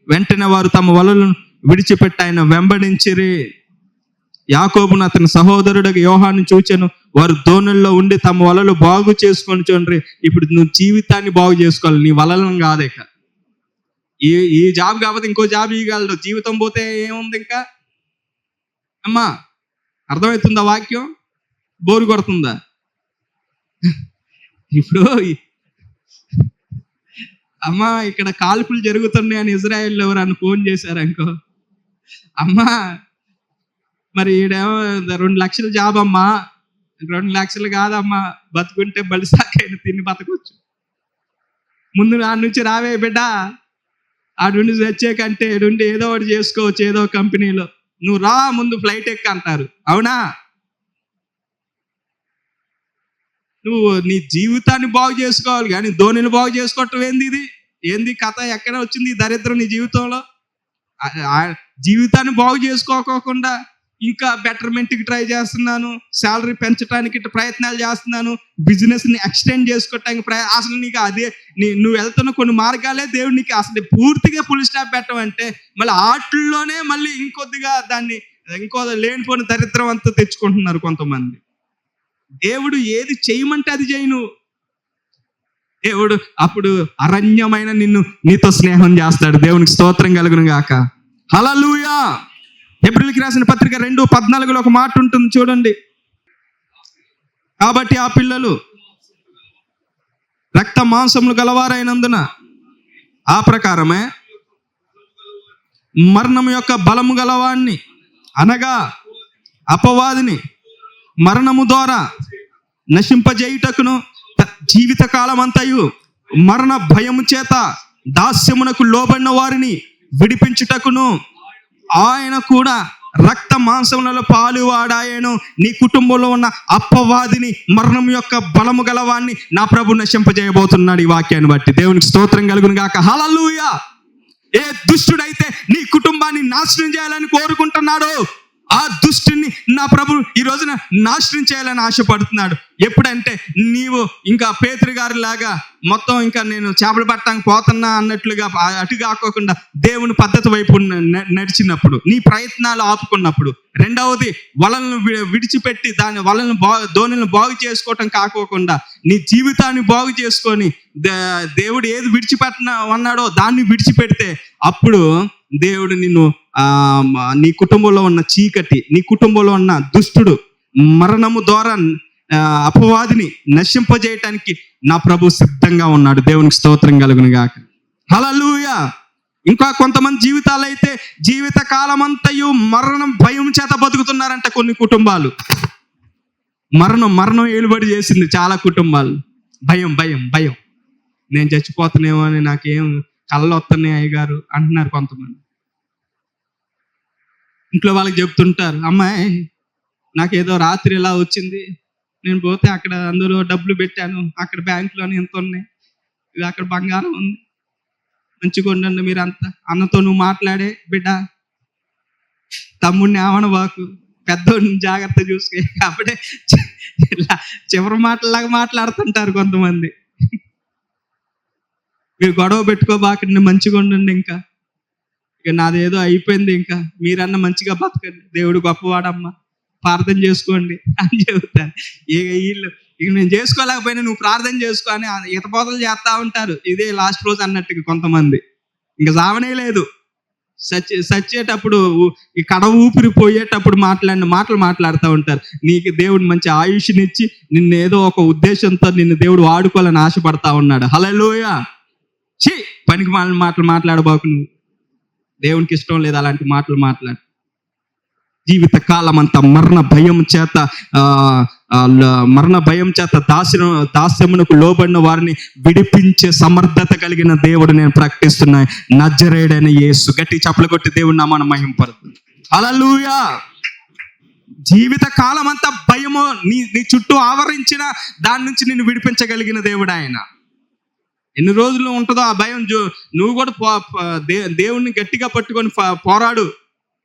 వెంటనే వారు తమ వలలను విడిచిపెట్టి ఆయన వెంబడించిరి. యాకోబును అతని సహోదరుడు యోహాను చూచెను. వారు దోణుల్లో ఉండి తమ వలలు బాగు చేసుకొని చూడండి. ఇప్పుడు నువ్వు జీవితాన్ని బాగు చేసుకోవాలి, నీ వలలను కాదు. ఇక ఈ జాబ్ కాకపోతే ఇంకో జాబ్ ఇవ్వగలదు. జీవితం పోతే ఏముంది ఇంకా? అమ్మా అర్థమవుతుందా వాక్యం? బోరు కొడుతుందా? ఇప్పుడు అమ్మా ఇక్కడ కాల్పులు జరుగుతున్నాయి అని ఇజ్రాయెల్ ఎవరన్నా ఫోన్ చేశారు అనుకో, అమ్మా మరి ఈడేమో 2 లక్షల జాబ్ అమ్మా. 2 లక్షలు కాదమ్మా, బతుకుంటే బలిసాకైనా తిని బతకొచ్చు. ముందు ఆ నుంచి రావే బిడ్డ, ఆడుండి వచ్చే కంటే ఏడుండి ఏదో ఒకటి చేసుకోవచ్చు ఏదో కంపెనీలో. నువ్వు రా ముందు ఫ్లైట్ ఎక్క అంటారు. అవునా? నువ్వు నీ జీవితాన్ని బాగు చేసుకోవాలి, కానీ ధోనిని బాగు చేసుకోవటం ఏంది కథ? ఎక్కడ వచ్చింది ఈ దరిద్రం నీ జీవితంలో? జీవితాన్ని బాగు చేసుకోకుండా ఇంకా బెటర్మెంట్కి ట్రై చేస్తున్నాను, శాలరీ పెంచడానికి ప్రయత్నాలు చేస్తున్నాను, బిజినెస్ని ఎక్స్టెండ్ చేసుకోవటానికి అసలు నీకు అదే నువ్వు వెళ్తున్న కొన్ని మార్గాలే దేవుడు నీకు అసలు పూర్తిగా ఫుల్ స్టాప్ పెట్టమంటే మళ్ళీ ఆటల్లోనే మళ్ళీ ఇంకొద్దిగా దాన్ని ఇంకో లేనిపోయిన దరిద్రం అంతా తెచ్చుకుంటున్నారు కొంతమంది. దేవుడు ఏది చేయమంటే అది చేయను. దేవుడు అప్పుడు అరణ్యమైన నీతో స్నేహం చేస్తాడు. దేవునికి స్తోత్రం కలుగును గాక. హల్లెలూయా. హెబ్రీయులకు రాసిన పత్రిక 2:14 ఒక మాట ఉంటుంది చూడండి. కాబట్టి ఆ పిల్లలు రక్త మాంసములు గలవారైనందున ఆ ప్రకారమే మరణం యొక్క బలము గలవాణ్ణి అనగా అపవాదిని మరణము ద్వారా నశింపజేయుటకును జీవిత కాలమంతయు మరణ భయము చేత దాస్యమునకు లోబడిన వారిని విడిపించుటకును ఆయన కూడా రక్త మాంసములలో పాలువాడాయను. నీ కుటుంబంలో ఉన్న అపవాదిని మరణం యొక్క బలము గలవాన్ని నా ప్రభు నశింపజేయబోతున్నాడు. ఈ వాక్యాన్ని బట్టి దేవునికి స్తోత్రం కలుగును గాక. హల్లెలూయా. ఏ దుష్టుడైతే నీ కుటుంబాన్ని నాశనం చేయాలని కోరుకుంటున్నాడో ఆ దుష్టుని నా ప్రభు ఈ రోజున నాశనం చేయాలని ఆశపడుతున్నాడు. ఎప్పుడంటే నీవు ఇంకా పేతురు గారి లాగా మొత్తం ఇంకా నేను చేపలు పట్టడానికి పోతున్నా అన్నట్లుగా అటు కాకోకుండా దేవుని పద్ధతి వైపు నడిచినప్పుడు, నీ ప్రయత్నాలు ఆపుకున్నప్పుడు, రెండవది వలలను విడిచిపెట్టి ధోనిని బాగు చేసుకోవటం కాకోకుండా నీ జీవితాన్ని బాగు చేసుకొని దేవుడు ఏది విడిచిపెట్టనన్నాడో దాన్ని విడిచిపెడితే అప్పుడు దేవుడు నిన్ను నీ కుటుంబంలో ఉన్న చీకటి, నీ కుటుంబంలో ఉన్న దుష్టుడు మరణము ద్వారా అపవాదిని నశింపజేయటానికి నా ప్రభు సిద్ధంగా ఉన్నాడు. దేవునికి స్తోత్రం కలుగును గాక. హల్లెలూయా. ఇంకా కొంతమంది జీవితాలు అయితే జీవిత కాలమంతయు మరణం భయం చేత బతుకుతున్నారంట. కొన్ని కుటుంబాలు మరణం ఏలుబడి చేసింది చాలా కుటుంబాలు. భయం నేను చచ్చిపోతానేమో అని, నాకేం కళ్ళు వస్తున్నాయి అయ్యగారు అంటున్నారు కొంతమంది. ఇంట్లో వాళ్ళకి చెప్తుంటారు, అమ్మాయి నాకేదో రాత్రి ఇలా వచ్చింది, నేను పోతే అక్కడ అందులో డబ్బులు పెట్టాను, అక్కడ బ్యాంకులోని ఎంత ఉన్నాయి, ఇది అక్కడ బంగారం ఉంది, మంచిగా ఉండండి మీరంతా. అన్నతో నువ్వు మాట్లాడే బిడ్డ, తమ్ముడిని ఆవనబాకు, పెద్దోడిని జాగ్రత్త చూసుకే. అప్పుడే ఇలా చివరి మాటలాగా మాట్లాడుతుంటారు కొంతమంది. మీరు గొడవ పెట్టుకోబాకండి, మంచిగా ఉండండి, ఇంకా ఇక నాదేదో అయిపోయింది, ఇంకా మీరన్నా మంచిగా బతకండి, దేవుడు గొప్పవాడమ్మా, ప్రార్థన చేసుకోండి అని చెబుతారు. ఇక వీళ్ళు ఇక నేను చేసుకోలేకపోయినా నువ్వు ప్రార్థన చేసుకో అని హితబోధలు చేస్తూ ఉంటారు. ఇదే లాస్ట్ రోజు అన్నట్టుగా కొంతమంది ఇంకా సావనే లేదు. సచ్చేటప్పుడు ఈ కడ ఊపిరి పోయేటప్పుడు మాట్లాడిన మాటలు మాట్లాడుతూ ఉంటారు. నీకు దేవుడు మంచి ఆయుష్నిచ్చి నిన్ను ఏదో ఒక ఉద్దేశంతో నిన్ను దేవుడు వాడుకోవాలని ఆశపడతా ఉన్నాడు. హల్లెలూయా. పనికి మాటలు మాట్లాడబాకు, నువ్వు దేవునికి ఇష్టం లేదు అలాంటి మాటలు మాట్లాడు. జీవిత కాలం అంతా మరణ భయం చేత దాస్యమునకు లోబడిన వారిని విడిపించే సమర్థత కలిగిన దేవుడు నేను ప్రకటిస్తున్నా, నజరేయుడైన యేసు. గట్టి చప్పలు కొట్టి దేవుడి నామాన్ని మహిమపడుతుంది. హల్లెలూయా. జీవిత కాలం అంతా భయము నీ చుట్టూ ఆవరించిన దాని నుంచి నిన్ను విడిపించగలిగిన దేవుడు ఆయన. ఎన్ని రోజులు ఉంటుందో ఆ భయం, నువ్వు కూడా దేవుణ్ణి గట్టిగా పట్టుకొని పోరాడు.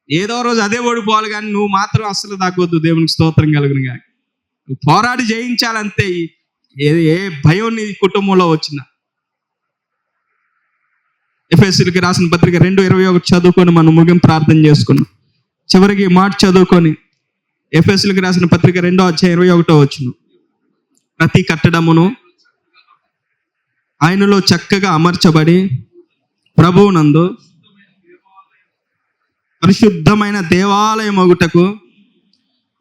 ఏదో రోజు అదే ఓడిపోవాలి, కానీ నువ్వు మాత్రం అస్సలు తగ్గొద్దు. దేవునికి స్తోత్రం కలుగును గాక. నువ్వు పోరాడి జయించాలంతే, ఏ భయం నీ కుటుంబంలో వచ్చినా. ఎఫెసీయులకు రాసిన పత్రిక 2:21 చదువుకొని మనం ముగింపు ప్రార్థన చేసుకున్నాం. చివరికి మాట చదువుకొని ఎఫెసీయులకు రాసిన పత్రిక 2:21 ప్రతి కట్టడమును ఆయనలో చక్కగా అమర్చబడి ప్రభువునందు పరిశుద్ధమైన దేవాలయం ఒకటకు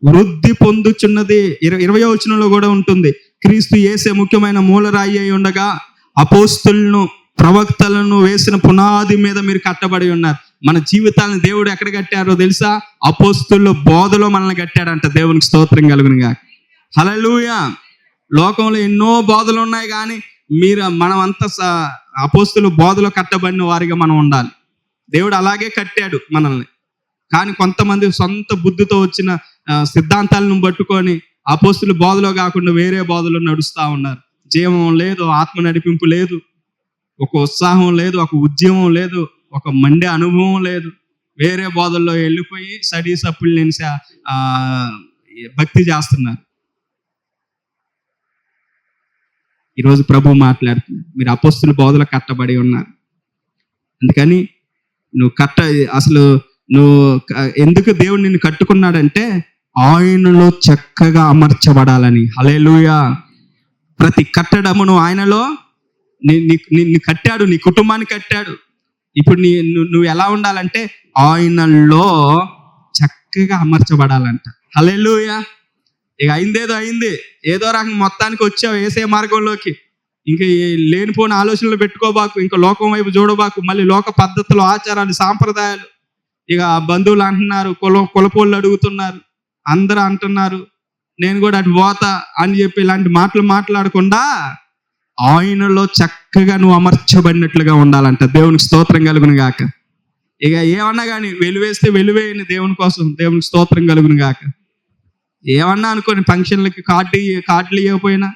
వృద్ధి పొందుచున్నది. 20వ వచనంలో కూడా ఉంటుంది, క్రీస్తు యేసే ముఖ్యమైన మూలరాయి అయి ఉండగా అపోస్తులను ప్రవక్తలను వేసిన పునాది మీద మీరు కట్టబడి ఉన్నారు. మన జీవితాలను దేవుడు ఎక్కడ కట్టారో తెలుసా? అపోస్తుల బోధలో మనల్ని కట్టాడంట. దేవునికి స్తోత్రం కలుగును గాక. హల్లెలూయా. లోకంలో ఎన్నో బోధలు ఉన్నాయి, కానీ మనం అంతా అపోస్తుల బోధలో కట్టబడిన వారిగా మనం ఉండాలి. దేవుడు అలాగే కట్టాడు మనల్ని. కానీ కొంతమంది సొంత బుద్ధితో వచ్చిన సిద్ధాంతాలను పట్టుకొని అపోస్తుల బోధలో కాకుండా వేరే బోధలో నడుస్తూ ఉన్నారు. జీవం లేదు, ఆత్మ నడిపింపు లేదు, ఒక ఉత్సాహం లేదు, ఒక ఉద్యమం లేదు, ఒక మండే అనుభవం లేదు. వేరే బోధల్లో వెళ్ళిపోయి సడీ సప్పులు నేను భక్తి చేస్తున్నారు. ఈరోజు ప్రభు మాట్లాడుతున్నారు, మీరు అపోస్తుల బోధలో కట్టబడి ఉన్నారు. అందుకని నువ్వు ఎందుకు దేవుడు నిన్ను కట్టుకున్నాడంటే ఆయనలో చక్కగా అమర్చబడాలని. హల్లెలూయా. ప్రతి కట్టడమును ఆయనలో నిన్ను కట్టాడు, నీ కుటుంబాన్ని కట్టాడు. ఇప్పుడు నువ్వు ఎలా ఉండాలంటే ఆయనలో చక్కగా అమర్చబడాలంట. హల్లెలూయా. ఇక అయిందేదో అయింది, ఏదో రకంగా మొత్తానికి వచ్చావు యేసే మార్గంలోకి. ఇంకా లేనిపోని ఆలోచనలు పెట్టుకోబాకు, ఇంకా లోకం వైపు చూడబాకు. మళ్ళీ లోక పద్ధతులు, ఆచారాలు, సాంప్రదాయాలు. ఇక బంధువులు అంటున్నారు, కులపోళ్ళు అడుగుతున్నారు, అందరూ అంటున్నారు, నేను కూడా అటు పోతా అని చెప్పి ఇలాంటి మాటలు మాట్లాడకుండా ఆయనలో చక్కగా నువ్వు అమర్చబడినట్లుగా ఉండాలంట. దేవునికి స్తోత్రం కలుగును గాక. ఇక ఏమన్నా కానీ వెలువేస్తే వెలువేయని దేవుని కోసం. దేవునికి స్తోత్రం కలుగును గాక. ఏమన్నా అనుకోని ఫంక్షన్లకి కార్డులు ఇవ్వకపోయినా,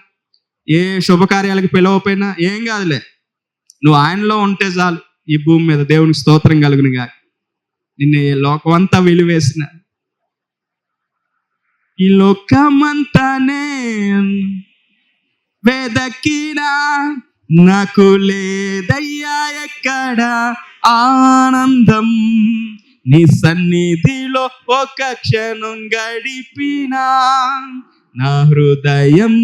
ఏ శుభకార్యాలకు పిలవకపోయినా ఏం కాదులే, నువ్వు ఆయనలో ఉంటే చాలు ఈ భూమి మీద. దేవునికి స్తోత్రం కలుగును గాక. నిన్ను లోకమంతా వెలివేసిన, ఈ లోకమంతానే వెదకినా నాకు లేదయ్యా ఎక్కడ ఆనందం, నీ సన్నిధిలో ఒక క్షణం గడిపినా నా హృదయం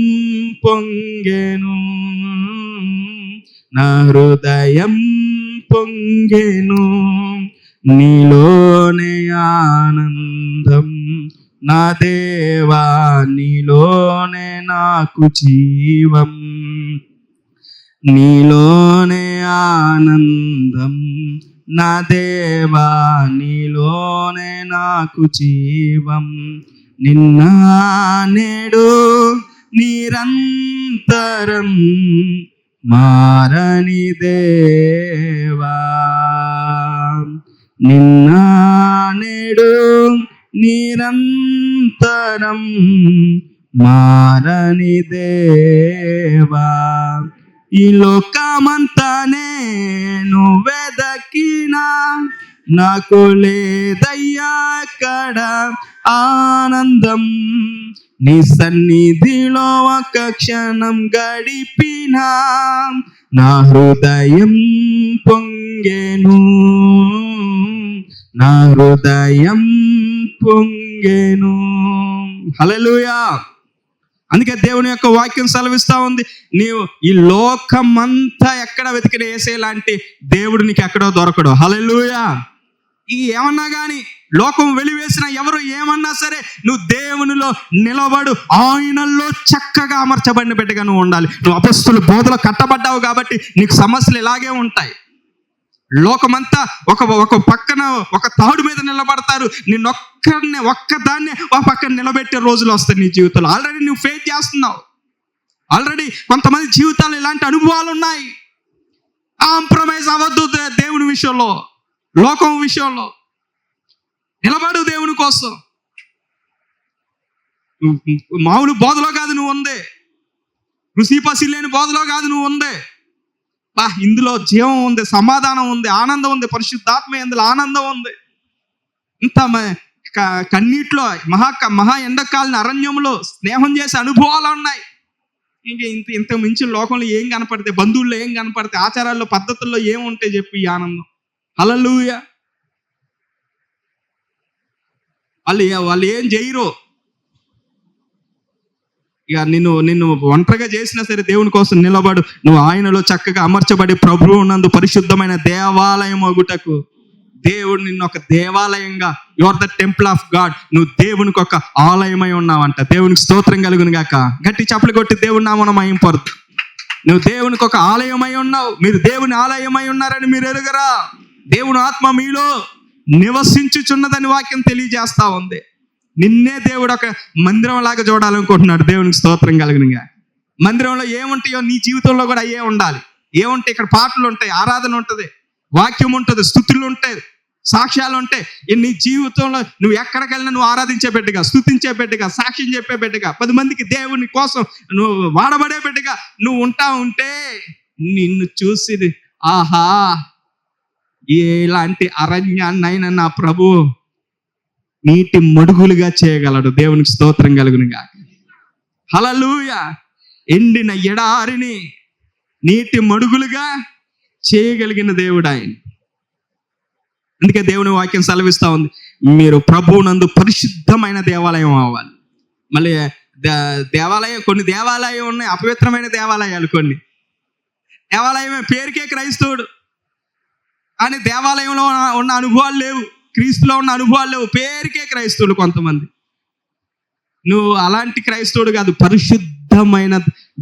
పొంగెను, నా హృదయం పొంగెను, నీలోనే ఆనందం, నా దేవా నీలోనే నాకు జీవం, నీలోనే ఆనందం, నా దేవా నీలోనే నాకు జీవం, నిన్న నేడు నిరంతరం మారని దేవా, నిన్న నేడు నిరంతరం మారని దేవా, ఈ లోకమంతా నేను వెదకినా నాకు లేదయ్యా అక్కడ ఆనందం. నీ సన్నిధిలో ఒక క్షణం గడిపినా నా హృదయం పొంగెను, నా హృదయం పొంగెను. హల్లెలూయా. అందుకే దేవుని యొక్క వాక్యం సెలవిస్తా ఉంది, నీవు ఈ లోకమంతా ఎక్కడ వెతికిన యేసే లాంటి దేవుడు నీకు ఎక్కడో దొరకడు. హల్లెలూయా. ఈ ఏమన్నా కానీ లోకం వెలివేసిన ఎవరు ఏమన్నా సరే, నువ్వు దేవునిలో నిలబడు. ఆయనలో చక్కగా అమర్చబడిన బిడ్డగా నువ్వు ఉండాలి. నువ్వు అపొస్తలుల బోధలో కట్టబడ్డావు కాబట్టి నీకు సమస్యలు ఇలాగే ఉంటాయి. లోకమంతా ఒక పక్కన ఒక తాడు మీద నిలబడతారు, ఒక్కదాన్నే ఒక పక్కన నిలబెట్టే రోజులు వస్తాయి నీ జీవితంలో. ఆల్రెడీ నువ్వు ఫేస్ చేస్తున్నావు. ఆల్రెడీ కొంతమంది జీవితాలు ఇలాంటి అనుభవాలు ఉన్నాయి. కాంప్రమైజ్ అవ్వద్దు దేవుని విషయంలో, లోకం విషయంలో. నిలబడు దేవుని కోసం. మామూలు బోధలో కాదు నువ్వు ఉందే, రుసిపసి లేని బోధలో కాదు నువ్వు ఉందే. ఇందులో జీవం ఉంది, సమాధానం ఉంది, ఆనందం ఉంది, పరిశుద్ధాత్మ ఇందులో ఆనందం ఉంది. ఇంత కన్నీటిలో మహా ఎండకాలని అరణ్యంలో స్నేహం చేసే అనుభవాలు ఉన్నాయి. ఇంత మించిన లోకంలో ఏం కనపడితే, బంధువుల్లో ఏం కనపడితే, ఆచారాల్లో పద్ధతుల్లో ఏముంటాయి చెప్పి ఈ ఆనందం. హల్లెలూయా. వాళ్ళు ఏం చేయరు. ఇక నిన్ను ఒంటరిగా చేసినా సరే దేవుని కోసం నిలబడు. నువ్వు ఆయనలో చక్కగా అమర్చబడి ప్రభువు నందు పరిశుద్ధమైన దేవాలయం అగుటకు, దేవుడు నిన్ను ఒక దేవాలయంగా, you are the temple of God, నువ్వు దేవునికి ఒక ఆలయమై ఉన్నావంట. దేవునికి స్తోత్రం కలుగును గాక. గట్టి చప్పలు కొట్టి దేవుని నామమున మహింపరచు. నువ్వు దేవునికి ఒక ఆలయమై ఉన్నావు. మీరు దేవుని ఆలయమై ఉన్నారని మీరు ఎరుగరా? దేవుని ఆత్మ మీలో నివసించుచున్నదని వాక్యం తెలియజేస్తా ఉంది. నిన్నే దేవుడు ఒక మందిరం లాగా చూడాలనుకుంటున్నాడు. దేవునికి స్తోత్రం కలుగునుగా. మందిరంలో ఏముంటాయో నీ జీవితంలో కూడా అయ్యే ఉండాలి. ఏముంటాయి? ఇక్కడ పాటలు ఉంటాయి, ఆరాధన ఉంటుంది, వాక్యం ఉంటుంది, స్తుతులు ఉంటాయి, సాక్ష్యాలు ఉంటాయి. నీ జీవితంలో నువ్వు ఎక్కడికి వెళ్ళినా నువ్వు ఆరాధించే బిడ్డగా, స్తుతించే బిడ్డగా, సాక్ష్యం చెప్పే బిడ్డగా, 10 మందికి దేవుని కోసం నువ్వు వాడబడే బిడ్డగా నువ్వు ఉంటా ఉంటే నిన్ను చూసి ఆహా, ఎలాంటి అరణ్యాన్నైనా నా ప్రభు నీటి మడుగులుగా చేయగలడు. దేవునికి స్తోత్రం కలుగునుగా. హల్లెలూయా. ఎండిన ఎడారిని నీటి మడుగులుగా చేయగలిగిన దేవుడు ఆయన. అందుకే దేవుని వాక్యం సెలవిస్తా ఉంది, మీరు ప్రభువునందు పరిశుద్ధమైన దేవాలయం అవ్వాలి. మళ్ళీ దేవాలయం, కొన్ని దేవాలయం ఉన్నాయి, అపవిత్రమైన దేవాలయాలు. కొన్ని దేవాలయమే పేరుకే క్రైస్తవుడు, కానీ దేవాలయంలో ఉన్న అనుభవాలు లేవు, క్రీస్తులో ఉన్న అనుభవాలు లేవు, పేరుకే క్రైస్తవులు కొంతమంది. నువ్వు అలాంటి క్రైస్తవుడు కాదు, పరిశుద్ధమైన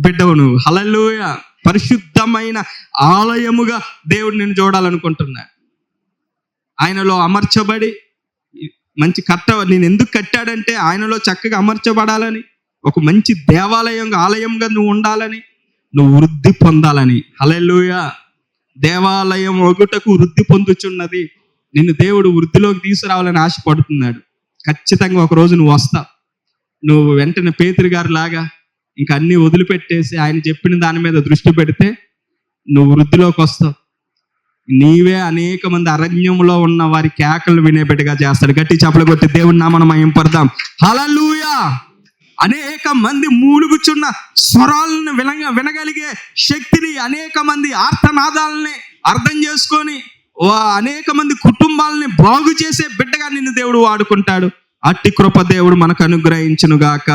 బిడ్డవు నువ్వు. హల్లెలూయా. పరిశుద్ధమైన ఆలయముగా దేవుడు నిన్ను చూడాలనుకుంటున్నాడు. ఆయనలో అమర్చబడి మంచి నేను ఎందుకు కట్టాడంటే ఆయనలో చక్కగా అమర్చబడాలని, ఒక మంచి దేవాలయంగా, ఆలయంగా నువ్వు ఉండాలని, నువ్వు వృద్ధి పొందాలని. హల్లెలూయా. దేవాలయం ఒకటకు వృద్ధి పొందుచున్నది. నిన్ను దేవుడు వృద్ధిలోకి తీసుకురావాలని ఆశపడుతున్నాడు. ఖచ్చితంగా ఒక రోజు నువ్వు వస్తావు. నువ్వు వెంటనే పేతురు గారు లాగా ఇంకా అన్నీ వదిలిపెట్టేసి ఆయన చెప్పిన దాని మీద దృష్టి పెడితే నువ్వు వృద్ధిలోకి వస్తావు. నీవే అనేక మంది అరణ్యంలో ఉన్న వారి కేకలు వినేబెట్టుగా చేస్తాడు. గట్టి చప్పలు కొట్టి దేవుని నామమున మహింపరదాం. హల్లెలూయా. అనేక మంది మూలుగుచున్న స్వరాలను వినగలిగే శక్తిని, అనేక మంది ఆర్తనాదాలని అర్థం చేసుకొని అనేక మంది కుటుంబాలని బాగు చేసే బిడ్డగా నిన్ను దేవుడు వాడుకుంటాడు. అట్టి కృప దేవుడు మనకు అనుగ్రహించును గాక.